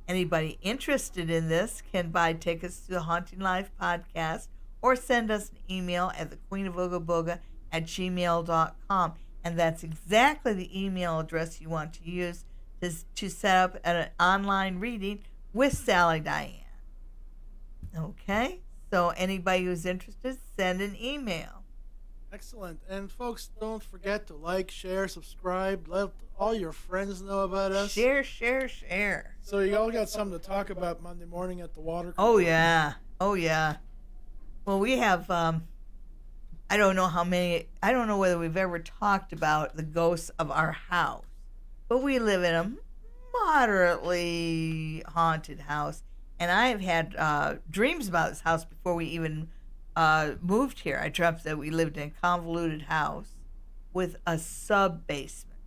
Anybody interested in this can buy tickets to the Haunting Live podcast or send us an email at thequeenofoogaboga@gmail.com. And that's exactly the email address you want to use to set up an online reading with Sally Diane. Okay? So anybody who's interested, send an email. Excellent. And folks, don't forget to like, share, subscribe. Let all your friends know about us. Share, share, share. So you all got something to talk about Monday morning at the water cooler. Oh yeah. Oh yeah. Well, we have I don't know how many, I don't know whether we've ever talked about the ghosts of our house, but we live in a moderately haunted house. And I have had dreams about this house before we even moved here. I dreamt that we lived in a convoluted house with a sub basement.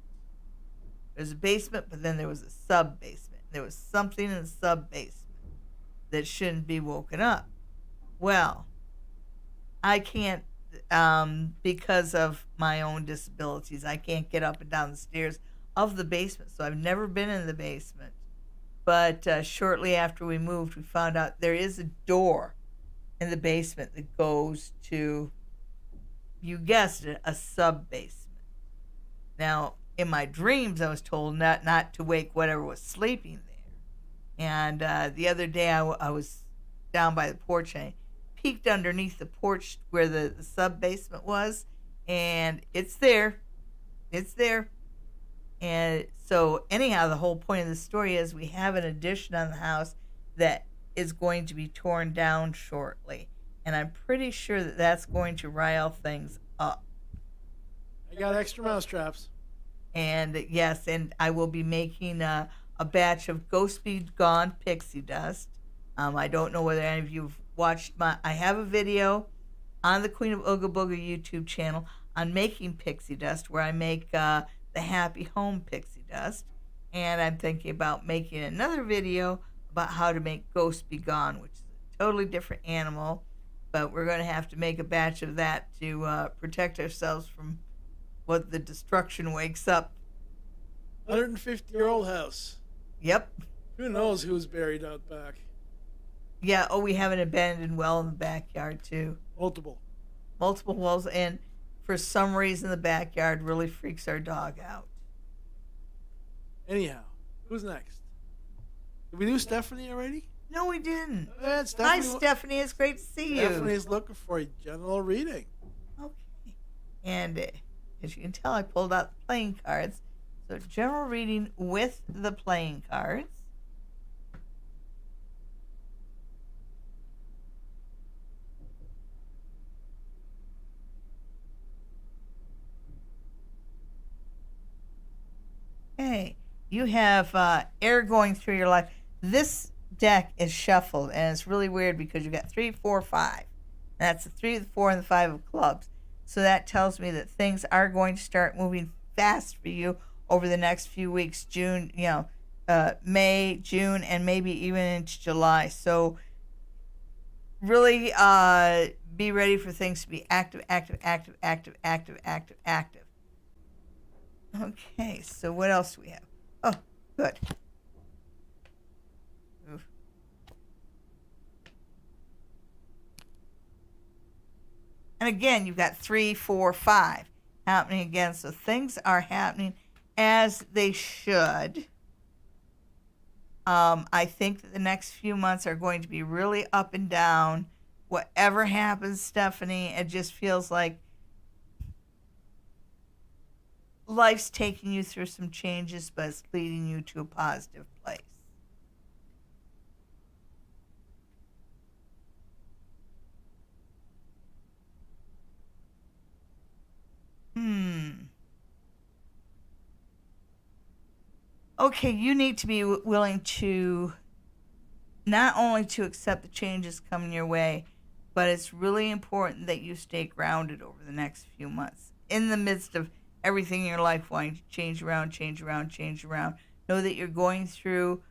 There's a basement, but then there was a sub basement. There was something in the sub basement that shouldn't be woken up. Well, I can't, because of my own disabilities, I can't get up and down the stairs of the basement. So I've never been in the basement. But shortly after we moved, we found out there is a door in the basement that goes to, you guessed it, a sub basement. Now, in my dreams, I was told not to wake whatever was sleeping there. And the other day, I was down by the porch and I peeked underneath the porch where the sub basement was, and it's there. It's there. And so, anyhow, the whole point of the story is we have an addition on the house that is going to be torn down shortly. And I'm pretty sure that that's going to rile things up. I got extra mouse traps. And yes, and I will be making a batch of Ghost Be Gone pixie dust. I don't know whether any of you have watched I have a video on the Queen of Ooga Booga YouTube channel on making pixie dust, where I make the Happy Home pixie dust. And I'm thinking about making another video about how to make Ghost Be Gone, which is a totally different animal. But we're going to have to make a batch of that to protect ourselves from what the destruction wakes up. 150-year-old house. Yep. Who knows who's buried out back? Yeah, oh, we have an abandoned well in the backyard, too. Multiple wells, and for some reason the backyard really freaks our dog out. Anyhow, who's next? Did we do Stephanie already? No, we didn't. Hi, Stephanie. It's great to see you. Stephanie's looking for a general reading. Okay. And as you can tell, I pulled out the playing cards. So general reading with the playing cards. Okay. You have air going through your life. This deck is shuffled, and it's really weird because you got 3, 4, 5. That's the 3, the 4, and the 5 of clubs. So that tells me that things are going to start moving fast for you over the next few weeks, May, June, and maybe even into July. So really be ready for things to be active. Okay, so what else do we have? Oh, good. Oof. And again, you've got 3, 4, 5 happening again. So things are happening as they should. I think that the next few months are going to be really up and down. Whatever happens, Stephanie, it just feels like life's taking you through some changes, but it's leading you to a positive place. Okay, you need to be willing to not only to accept the changes coming your way, but it's really important that you stay grounded over the next few months. In the midst of everything in your life wanting to change around. Know that you're going through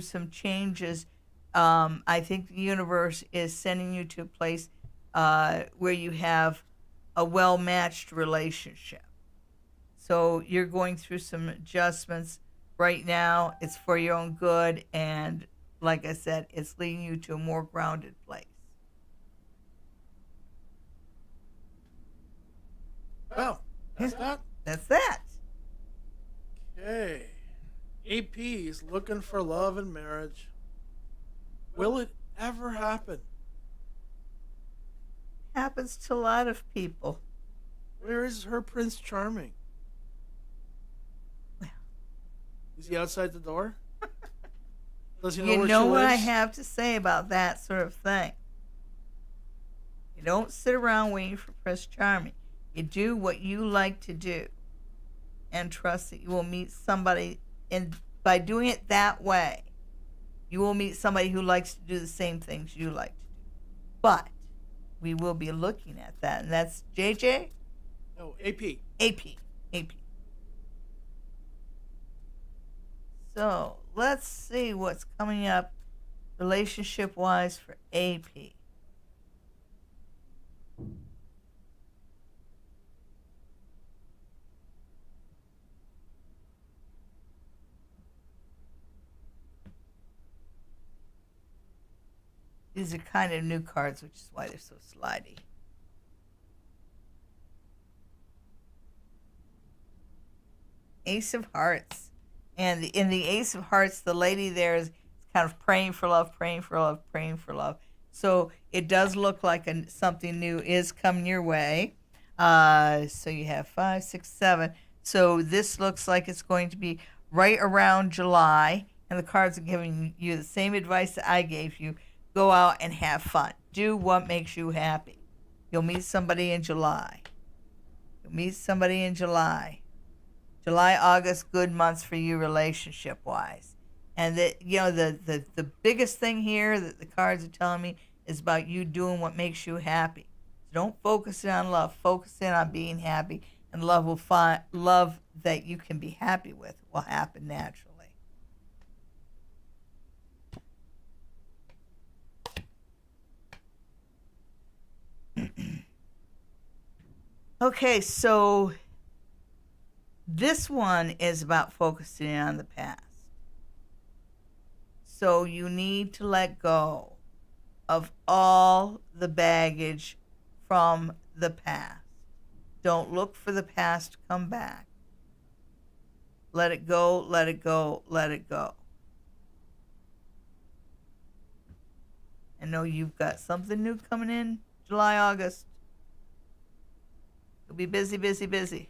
some changes. I think the universe is sending you to a place where you have a well-matched relationship. So you're going through some adjustments right now. It's for your own good, and like I said, it's leading you to a more grounded place. Well, that's that. That's that. Okay. AP is looking for love and marriage. Will it ever happen? happens to a lot of people. Where is her Prince Charming? Is he outside the door? Does he know You where know she what I lives? have to say about that sort of thing? You don't sit around waiting for Prince Charming. You do what you like to do, and trust that you will meet somebody. And by doing it that way, you will meet somebody who likes to do the same things you like to do. But we will be looking at that, and that's JJ? No, AP. AP. AP. So let's see what's coming up relationship wise for AP. These are kind of new cards, which is why they're so slidey. Ace of Hearts. And in the Ace of Hearts, the lady there is kind of praying for love, praying for love, praying for love. So it does look like something new is coming your way. So you have 5, 6, 7. So this looks like it's going to be right around July. And the cards are giving you the same advice that I gave you. Go out and have fun. Do what makes you happy. You'll meet somebody in July. You'll meet somebody in July. July, August, good months for you relationship-wise. And the biggest thing here that the cards are telling me is about you doing what makes you happy. So don't focus in on love. Focus in on being happy. And love that you can be happy with will happen naturally. Okay, so this one is about focusing on the past. So you need to let go of all the baggage from the past. Don't look for the past to come back. Let it go, let it go, let it go. I know you've got something new coming in July, August. You'll be busy, busy, busy.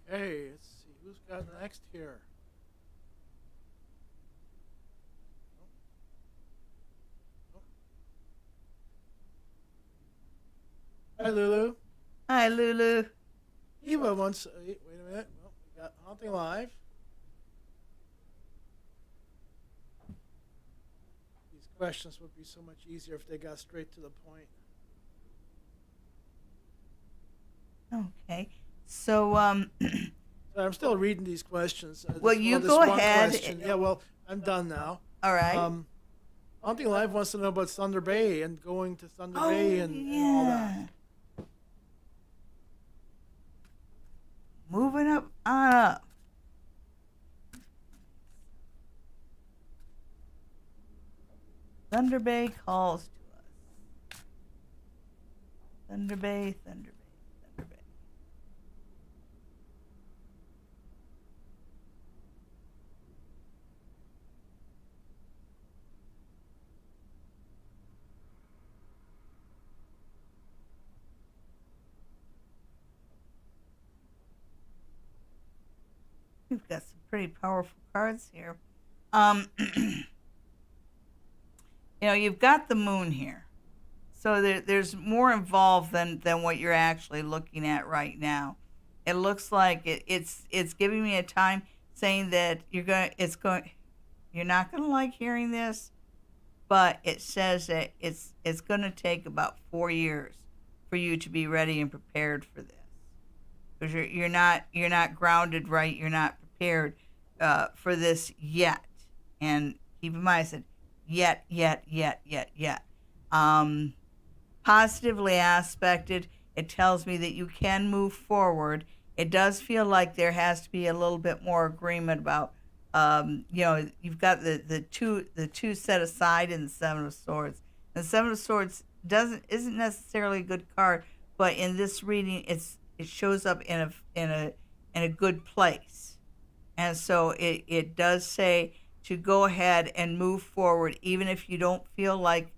Okay, let's see who's got next here. Hi, Lulu. Hi, Lulu. Eva wants. Wait a minute. Well, we got Haunting Live. These questions would be so much easier if they got straight to the point. Okay. So, So I'm still reading these questions. Well, you go ahead. Question. Yeah, well, I'm done now. all right. Haunting Live wants to know about Thunder Bay and going to Thunder Bay and all that. Moving up on up. Thunder Bay calls to us. Thunder Bay, Thunder Bay, Thunder Bay. We've got some pretty powerful cards here. You've got the moon here. So there's more involved than what you're actually looking at right now. It looks like it's giving me a time saying that you're not gonna like hearing this, but it says that it's gonna take about 4 years for you to be ready and prepared for this. Because you're not grounded right, you're not prepared for this yet. And keep in mind, I said yet. Positively aspected, it tells me that you can move forward. It does feel like there has to be a little bit more agreement about, you've got the two set aside in the Seven of Swords. The Seven of Swords isn't necessarily a good card, but in this reading, it shows up in a good place, and so it does say to go ahead and move forward, even if you don't feel like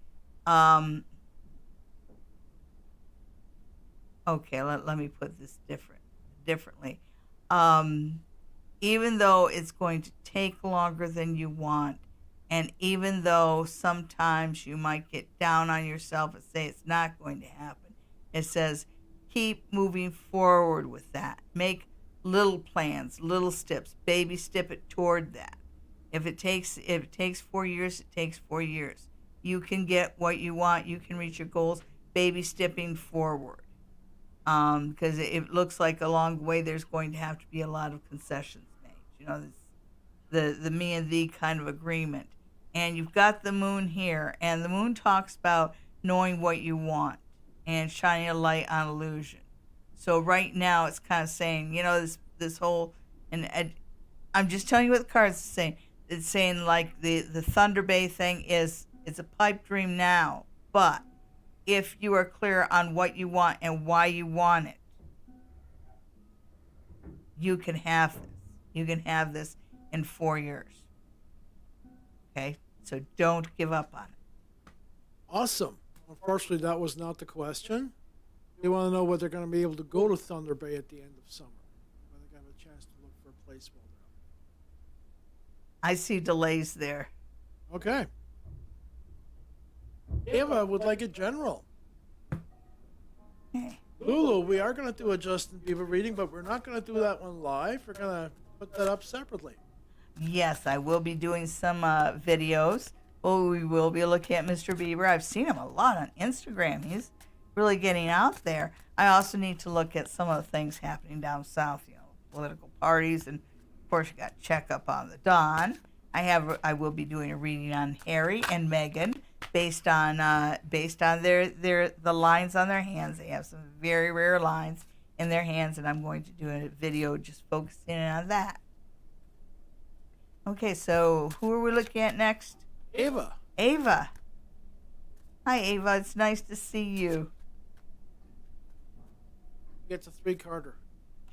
Okay, let me put this differently. Um, Even though it's going to take longer than you want, and even though sometimes you might get down on yourself and say it's not going to happen, it says keep moving forward with that. Make little plans, little steps, baby step it toward that. If it takes 4 years, it takes 4 years. You can get what you want. You can reach your goals. Baby stepping forward. Because it looks like along the way there's going to have to be a lot of concessions made. The me and thee kind of agreement. And you've got the moon here, and the moon talks about knowing what you want and shining a light on illusion. So right now it's kind of saying, this whole, and I'm just telling you what the cards are saying. It's saying like the Thunder Bay thing is, it's a pipe dream now, but if you are clear on what you want and why you want it, you can have this. You can have this in 4 years. Okay? So don't give up on it. Awesome. Unfortunately, that was not the question. They want to know whether they're going to be able to go to Thunder Bay at the end of summer. Whether they have a chance to look for a place while they're I see delays there. out. Okay. Ava would like a general. Okay. Lulu, we are going to do a Justin Bieber reading, but we're not going to do that one live. We're going to put that up separately. Yes, I will be doing some videos. Well, we will be looking at Mr. Bieber. I've seen him a lot on Instagram. He's really getting out there. I also need to look at some of the things happening down south, political parties, and of course you got Check Up on the Dawn. I will be doing a reading on Harry and Meghan based on the lines on their hands. They have some very rare lines in their hands, and I'm going to do a video just focusing on that. Okay, so who are we looking at next? Ava. Ava. Hi, Ava. It's nice to see you. Gets a 3-carder.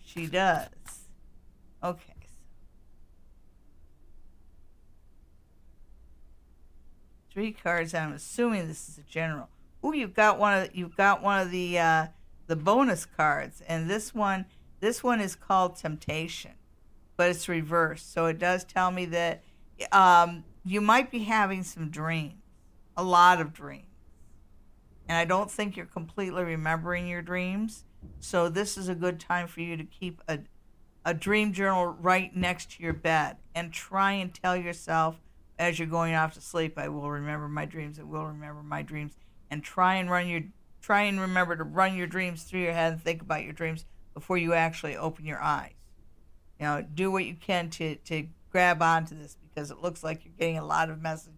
She does. Okay. 3 cards. I'm assuming this is a general. Ooh, you've got one of the bonus cards, and this one is called Temptation, but it's reversed. So it does tell me that you might be having some dreams, a lot of dreams, and I don't think you're completely remembering your dreams. So this is a good time for you to keep a dream journal right next to your bed and try and tell yourself as you're going off to sleep, I will remember my dreams. I will remember my dreams, and try and remember to run your dreams through your head and think about your dreams before you actually open your eyes. Do what you can to grab onto this, because it looks like you're getting a lot of messages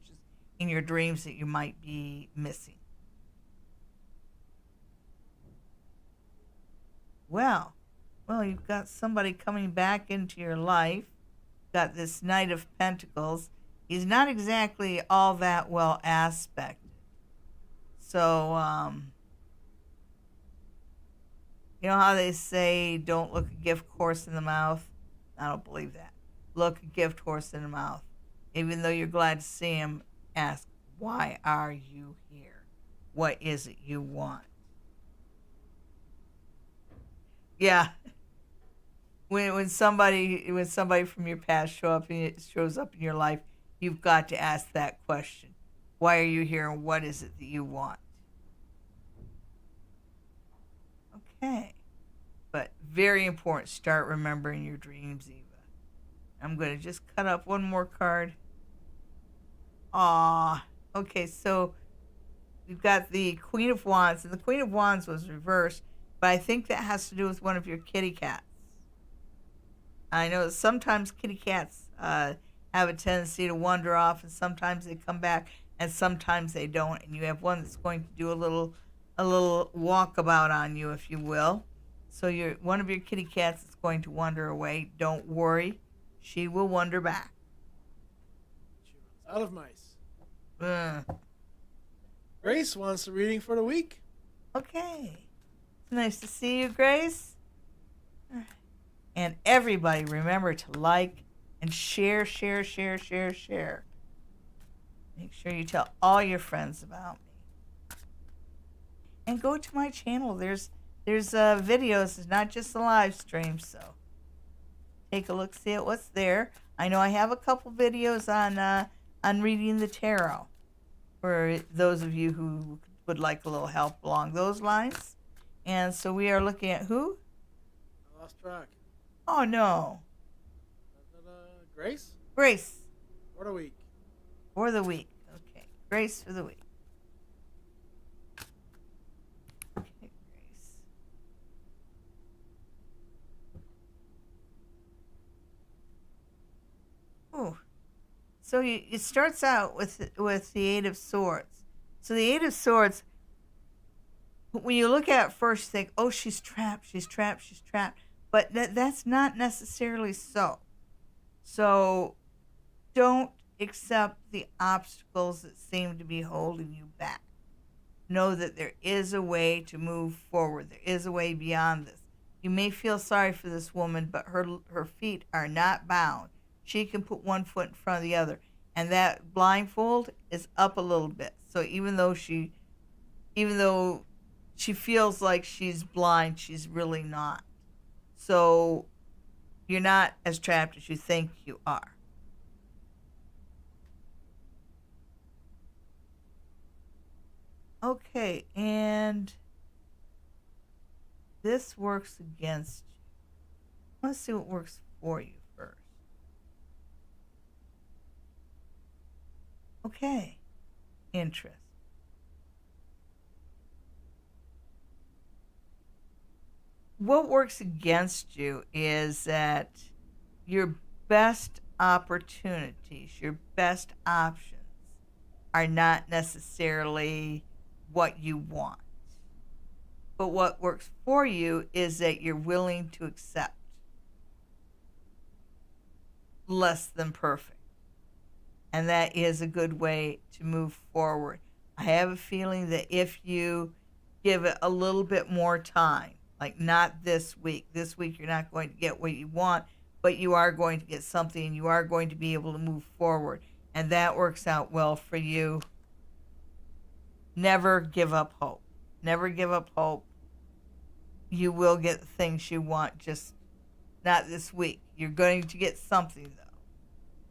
in your dreams that you might be missing. Well, you've got somebody coming back into your life. Got this Knight of Pentacles. He's not exactly all that well aspected. So, you know how they say, don't look a gift horse in the mouth? I don't believe that. Look a gift horse in the mouth. Even though you're glad to see him, ask, why are you here? What is it you want? Yeah. When somebody from your past shows up in your life, you've got to ask that question. Why are you here, and what is it that you want? Okay. But very important, start remembering your dreams, Eva. I'm going to just cut up one more card. Okay, so we've got the Queen of Wands, and the Queen of Wands was reversed, but I think that has to do with one of your kitty cats. I know sometimes kitty cats have a tendency to wander off, and sometimes they come back, and sometimes they don't. And you have one that's going to do a little walkabout on you, if you will. So one of your kitty cats is going to wander away. Don't worry, she will wander back. She runs out of mice. Grace wants a reading for the week. Okay, it's nice to see you, Grace. And everybody, remember to like and share. Make sure you tell all your friends about me. And go to my channel. There's There's videos, it's not just the live stream, so take a look, see what's there. I know I have a couple videos on reading the tarot for those of you who would like a little help along those lines. And so we are looking at who? I lost track. Oh no. Grace? Grace. For the week. For the week. Okay. Grace for the week. Okay, Grace. Ooh. So it starts out with the Eight of Swords. So the Eight of Swords, when you look at it first, you think, oh, she's trapped, she's trapped, she's trapped. But that's not necessarily so. So don't accept the obstacles that seem to be holding you back. Know that there is a way to move forward. There is a way beyond this. You may feel sorry for this woman, but her feet are not bound. She can put one foot in front of the other. And that blindfold is up a little bit. So even though she feels like she's blind, she's really not. So you're not as trapped as you think you are. Okay, and this works against you. Let's see what works for you first. Okay, interest. What works against you is that your best opportunities, your best options are not necessarily what you want. But what works for you is that you're willing to accept less than perfect. And that is a good way to move forward. I have a feeling that if you give it a little bit more time, like not this week you're not going to get what you want, but you are going to get something and you are going to be able to move forward. And that works out well for you. Never give up hope. Never give up hope. You will get the things you want, just not this week. You're going to get something, though.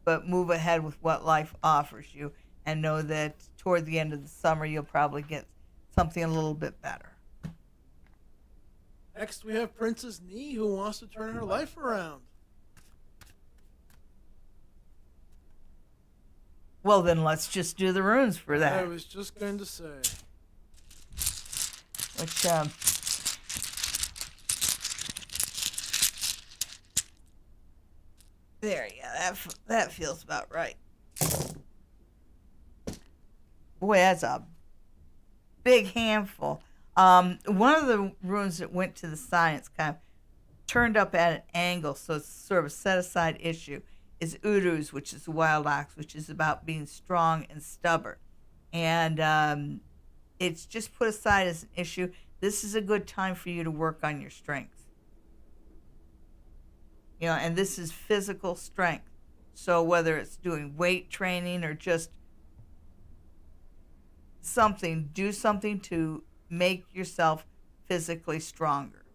But move ahead with what life offers you and know that toward the end of the summer, you'll probably get something a little bit better. Next, we have Princess Nee, who wants to turn her life around. Well, then let's just do the runes for that. I was just going to say. Which, there, yeah, that feels about right. Boy, that's a big handful. One of the runes that went to the science kind of turned up at an angle, so it's sort of a set-aside issue, is Uruz, which is the wild ox, which is about being strong and stubborn. And it's just put aside as an issue. This is a good time for you to work on your strength. You know, and this is physical strength. So whether it's doing weight training or just something, do something to make yourself physically stronger.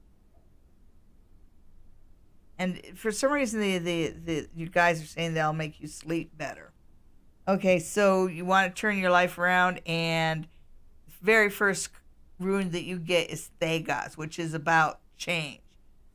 And for some reason, you guys are saying that'll make you sleep better. Okay, so you want to turn your life around, and the very first rune that you get is Thagos, which is about change.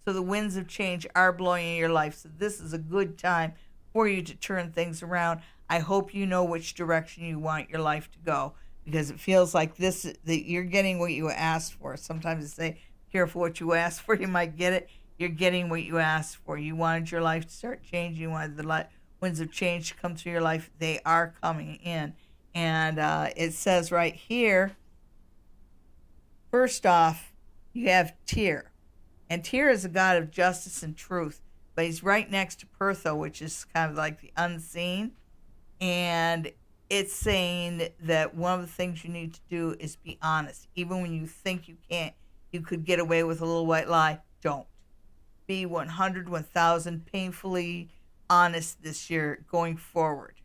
So the winds of change are blowing in your life. So this is a good time for you to turn things around. I hope you know which direction you want your life to go, because it feels like that you're getting what you asked for. Sometimes they say, careful what you ask for, you might get it. You're getting what you asked for. You wanted your life to start changing. You wanted the winds of change to come through your life. They are coming in. And it says right here, first off, you have Tyr. And Tyr is a god of justice and truth, but he's right next to Pertho, which is kind of like the unseen. And it's saying that one of the things you need to do is be honest. Even when you think you could get away with a little white lie, don't. Be 100, 1,000 painfully honest this year going forward.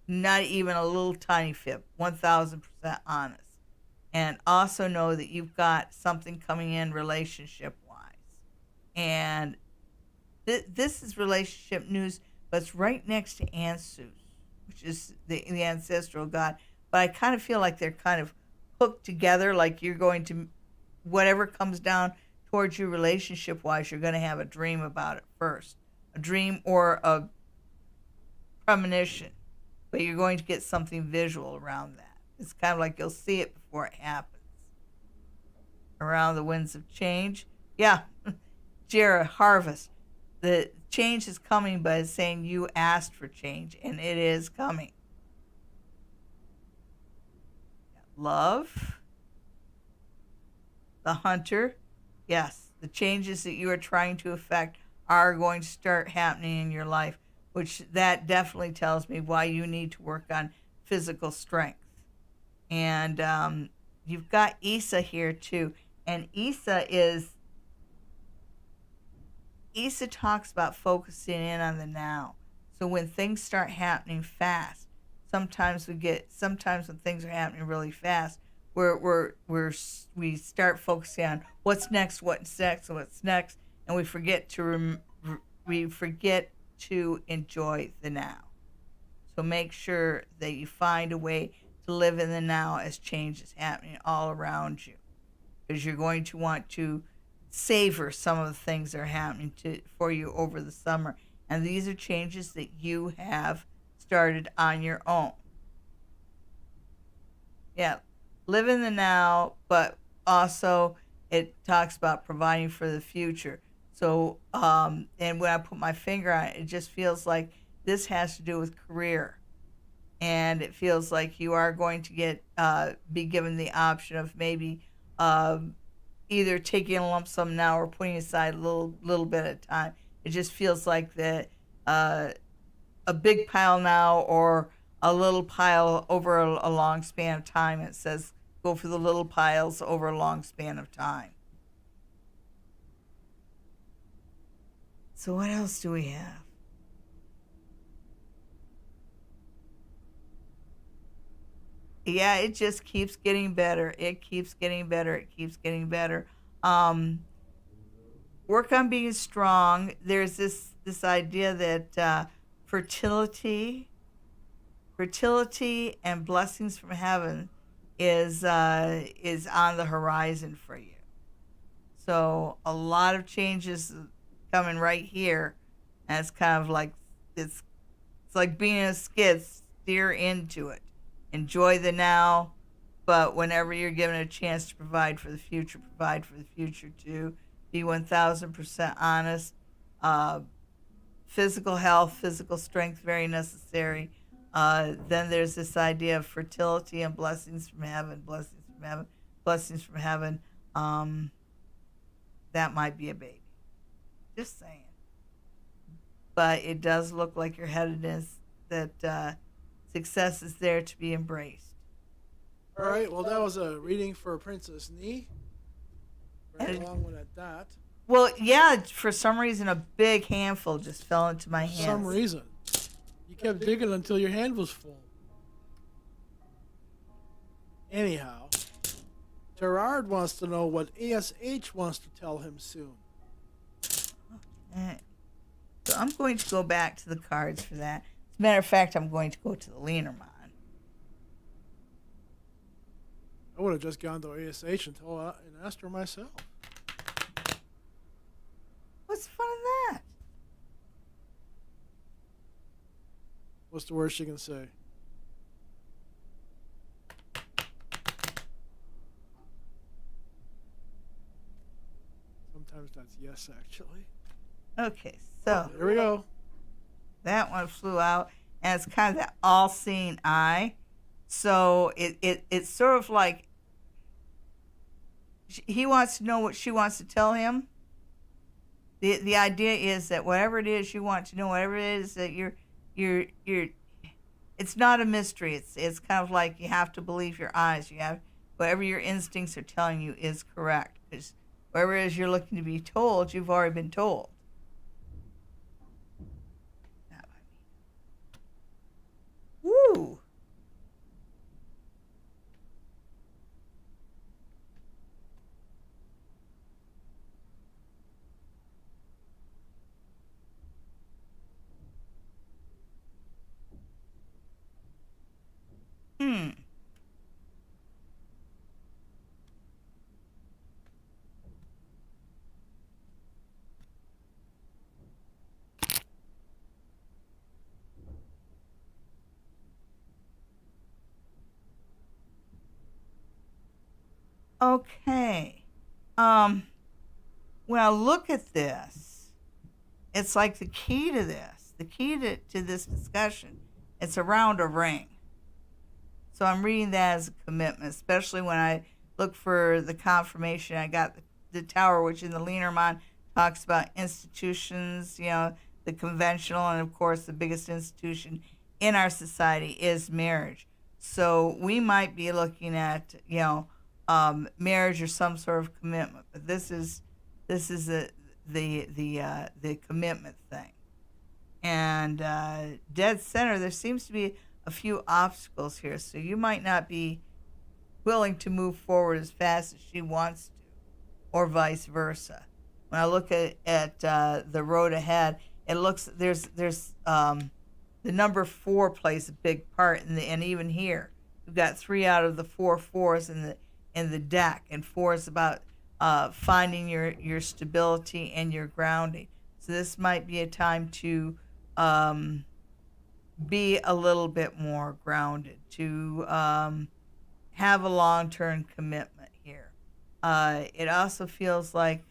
Not even a little tiny fib, 1,000% honest. and also know that you've got something coming in relationship wise. And this is relationship news, but it's right next to Ansus, which is the ancestral god. But I kind of feel like they're kind of hooked together, like you're going to, whatever comes down towards you relationship wise, you're going to have a dream about it first. A dream or a premonition, but you're going to get something visual around that. It's kind of like you'll see it before it happens. Around the winds of change. Yeah, Jared, harvest. The change is coming, but it's saying you asked for change, and it is coming. Love. The hunter. Yes, the changes that you are trying to affect are going to start happening in your life, which that definitely tells me why you need to work on physical strength. And you've got Issa here too. And Issa talks about focusing in on the now. So when things start happening fast, sometimes when things are happening really fast, we start focusing on what's next, and we forget to enjoy the now. So make sure that you find a way to live in the now as change is happening all around you, because you're going to want to savor some of the things that are happening for you over the summer. And these are changes that you have started on your own. Yeah, live in the now, but also it talks about providing for the future. So, and when I put my finger on it, it just feels like this has to do with career. And it feels like you are going to be given the option of maybe either taking a lump sum now or putting aside a little bit at a time. It just feels like that a big pile now or a little pile over a long span of time. It says go for the little piles over a long span of time. So what else do we have? Yeah, it just keeps getting better. It keeps getting better. It keeps getting better. Work on being strong. There's this idea that fertility and blessings from heaven is on the horizon for you. So a lot of changes coming right here, and it's kind of like it's like being in a skid. Steer into it. Enjoy the now, but whenever you're given a chance to provide for the future too. Be 1,000% honest. Physical health, physical strength, very necessary. Then there's this idea of fertility and blessings from heaven. That might be a baby. Just saying. But it does look like you're headed in that success is there to be embraced. All right. Well, that was a reading for Princess Nee. Right along with that. Well, yeah. For some reason, a big handful just fell into my hands. For some reason, you kept digging until your hand was full. Anyhow, Gerard wants to know what ASH wants to tell him soon. Okay. So I'm going to go back to the cards for that. As a matter of fact, I'm going to go to the Lenormand. I would have just gone to ASH and asked her myself. What's the fun of that? What's the worst you can say? Sometimes that's yes, actually. Okay, so there we go. That one flew out, and it's kind of that all-seeing eye. So it's sort of like he wants to know what she wants to tell him. The idea is that whatever it is you want to know, whatever it is that you're it's not a mystery. It's kind of like you have to believe your eyes. You have whatever your instincts are telling you is correct, because whatever it is you're looking to be told, you've already been told. Woo! Okay. Um, when I look at this, it's like the key to this, to this discussion, it's around a ring. So I'm reading that as a commitment, especially when I look for the confirmation. I got the Tower, which in the Lenormand talks about institutions, the conventional, and of course the biggest institution in our society is marriage. So we might be looking at, marriage or some sort of commitment, but this is the commitment thing. And dead center, there seems to be a few obstacles here, so you might not be willing to move forward as fast as she wants to, or vice versa. When I look at the road ahead, it looks there's the number 4 plays a big part, and even here we've got 3 out of the 4 fours in the deck, and 4 is about finding your stability and your grounding. So this might be a time to be a little bit more grounded, to have a long-term commitment here. It also feels like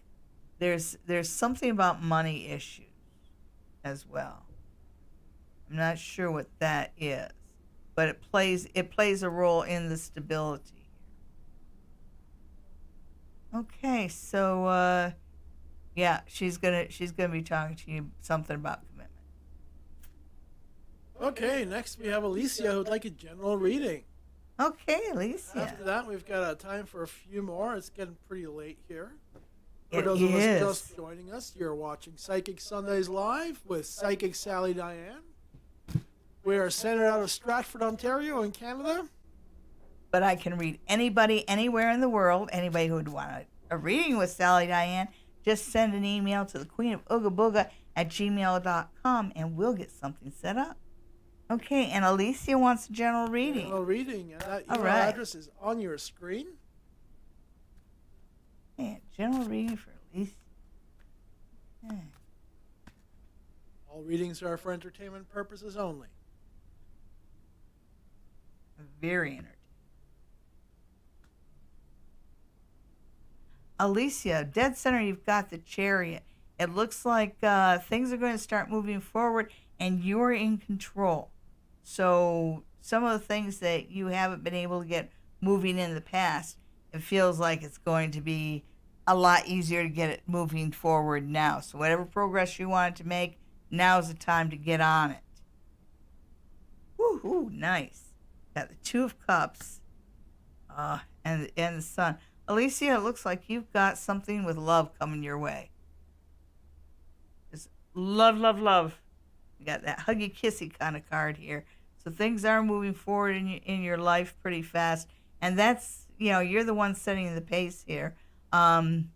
there's something about money issues as well. I'm not sure what that is, but it plays a role in the stability here. Okay, so yeah, she's gonna be talking to you something about commitment. Okay, next we have Alicia who'd like a general reading. Okay, Alicia. After that, we've got time for a few more. It's getting pretty late here. For It those of us is. just joining us, you're watching Psychic Sundays Live with Psychic Sally Diane. We are centered out of Stratford, Ontario in Canada. But I can read anybody anywhere in the world. Anybody who would want a reading with Sally Diane, just send an email to the Queen of Ooga Booga at gmail.com and we'll get something set up. Okay, and Alicia wants a general reading. General reading, and that All email right. address is on your screen. Okay, general reading for Alicia. Okay. All readings are for entertainment purposes only. Very entertaining. Alicia, dead center, you've got the Chariot. It looks like things are going to start moving forward and you're in control. So some of the things that you haven't been able to get moving in the past, it feels like it's going to be a lot easier to get it moving forward now. So whatever progress you wanted to make, now's the time to get on it. Woo-hoo, nice. Got the 2 of Cups and the Sun. Alicia, it looks like you've got something with love coming your way. Just love, love, love. You got that huggy kissy kind of card here. So things are moving forward in your life pretty fast. And that's, you're the one setting the pace here. You've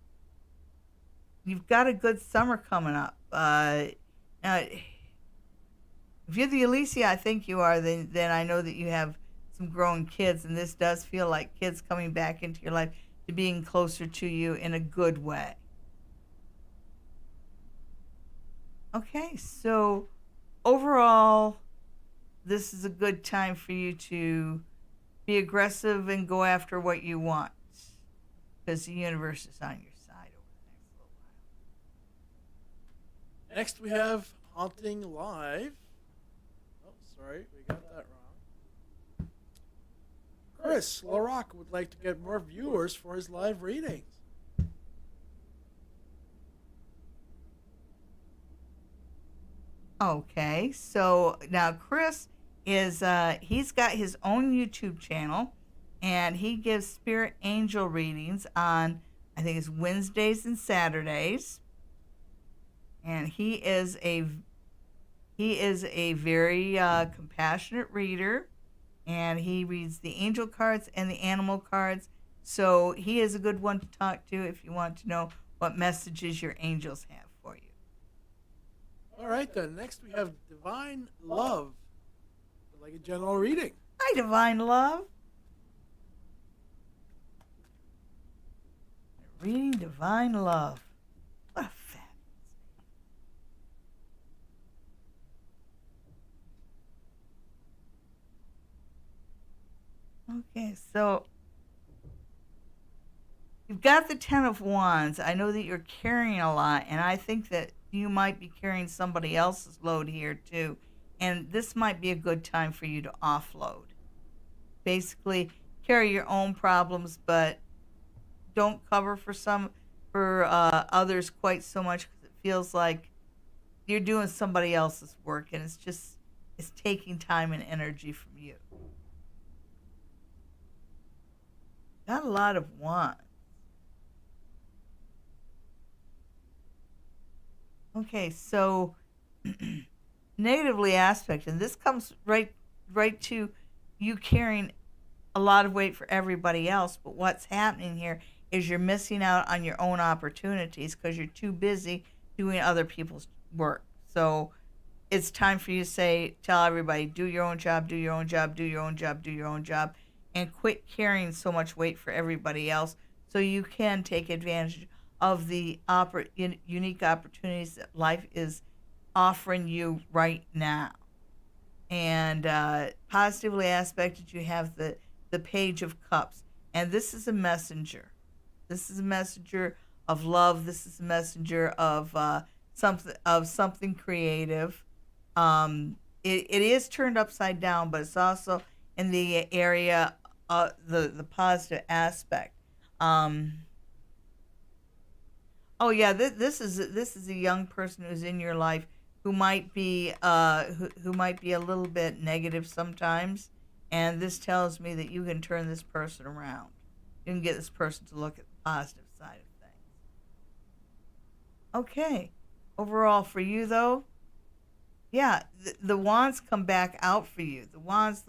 got a good summer coming up. Now, if you're the Alicia, I think you are, then I know that you have some growing kids. And this does feel like kids coming back into your life to being closer to you in a good way. Okay, so overall, this is a good time for you to be aggressive and go after what you want, because the universe is on your side over the next little while. Next, we have Haunting Live. Oh, sorry, we got that wrong. Chris LaRock would like to get more viewers for his live readings. Okay, so now Chris is he's got his own YouTube channel, and he gives spirit angel readings on, I think it's Wednesdays and Saturdays. And he is a very compassionate reader, and he reads the angel cards and the animal cards. So he is a good one to talk to if you want to know what messages your angels have for you. All right, then. Next, we have Divine Love. Would like a general reading. Hi, Divine Love. Reading Divine Love. What a fabulous. Okay, so you've got the Ten of Wands. I know that you're carrying a lot, and I think that you might be carrying somebody else's load here too. And this might be a good time for you to offload. Basically, carry your own problems, but don't cover for others quite so much, because it feels like you're doing somebody else's work, and it's taking time and energy from you. Got a lot of wands. Okay, so negatively aspect, and this comes right to you carrying a lot of weight for everybody else, but what's happening here is you're missing out on your own opportunities because you're too busy doing other people's work. So it's time for you to tell everybody, do your own job, do your own job, do your own job, do your own job, and quit carrying so much weight for everybody else, so you can take advantage of the unique opportunities that life is offering you right now. And positively aspected, you have the Page of Cups, and this is a messenger. This is a messenger of love. This is a messenger of something creative. It is turned upside down, but it's also in the area of the positive aspect. Oh yeah, this is a young person who's in your life who might be who might be a little bit negative sometimes, and this tells me that you can turn this person around. You can get this person to look at the positive side of things. Okay, overall for you though, yeah, the wands come back out for you. The wands,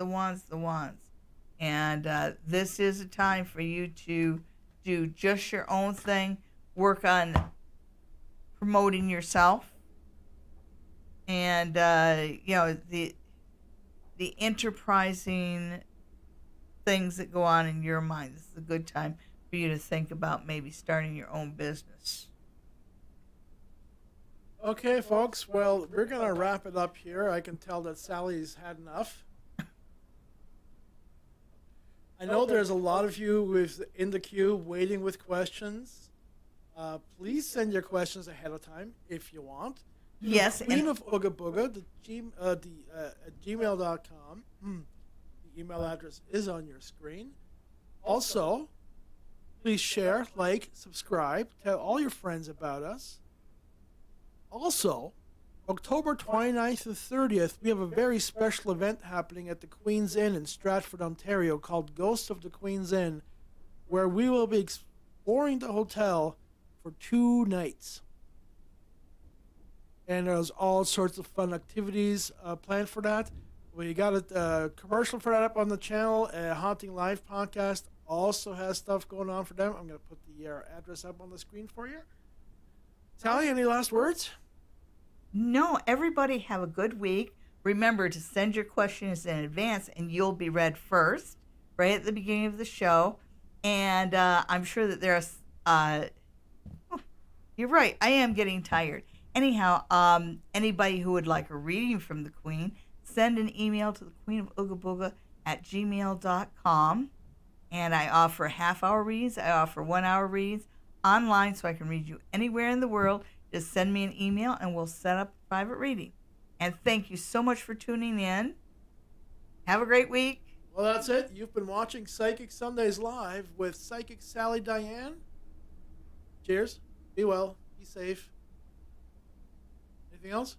and this is a time for you to do just your own thing. Work on promoting yourself, and the enterprising things that go on in your mind. This is a good time for you to think about maybe starting your own business. Okay, folks. Well, we're going to wrap it up here. I can tell that Sally's had enough. I know there's a lot of you in the queue waiting with questions. Please send your questions ahead of time if you want. Yes. Queen of Ooga Booga, at gmail.com. The email address is on your screen. Also, please share, like, subscribe, tell all your friends about us. Also, October 29th and 30th, we have a very special event happening at the Queen's Inn in Stratford, Ontario, called Ghost of the Queen's Inn, where we will be exploring the hotel for 2 nights. And there's all sorts of fun activities planned for that. We got a commercial for that up on the channel. Haunting Live podcast also has stuff going on for them. I'm going to put the address up on the screen for you. Sally, any last words? No, everybody have a good week. Remember to send your questions in advance, and you'll be read first, right at the beginning of the show. And I'm sure that there's... you're right, I am getting tired. Anyhow, anybody who would like a reading from the Queen, send an email to the Queen of Ooga Booga at gmail.com. And I offer half-hour reads. I offer 1-hour reads online, so I can read you anywhere in the world. Just send me an email, and we'll set up a private reading. And thank you so much for tuning in. Have a great week. Well, that's it. You've been watching Psychic Sundays Live with Psychic Sally Diane. Cheers. Be well. Be safe. Anything else?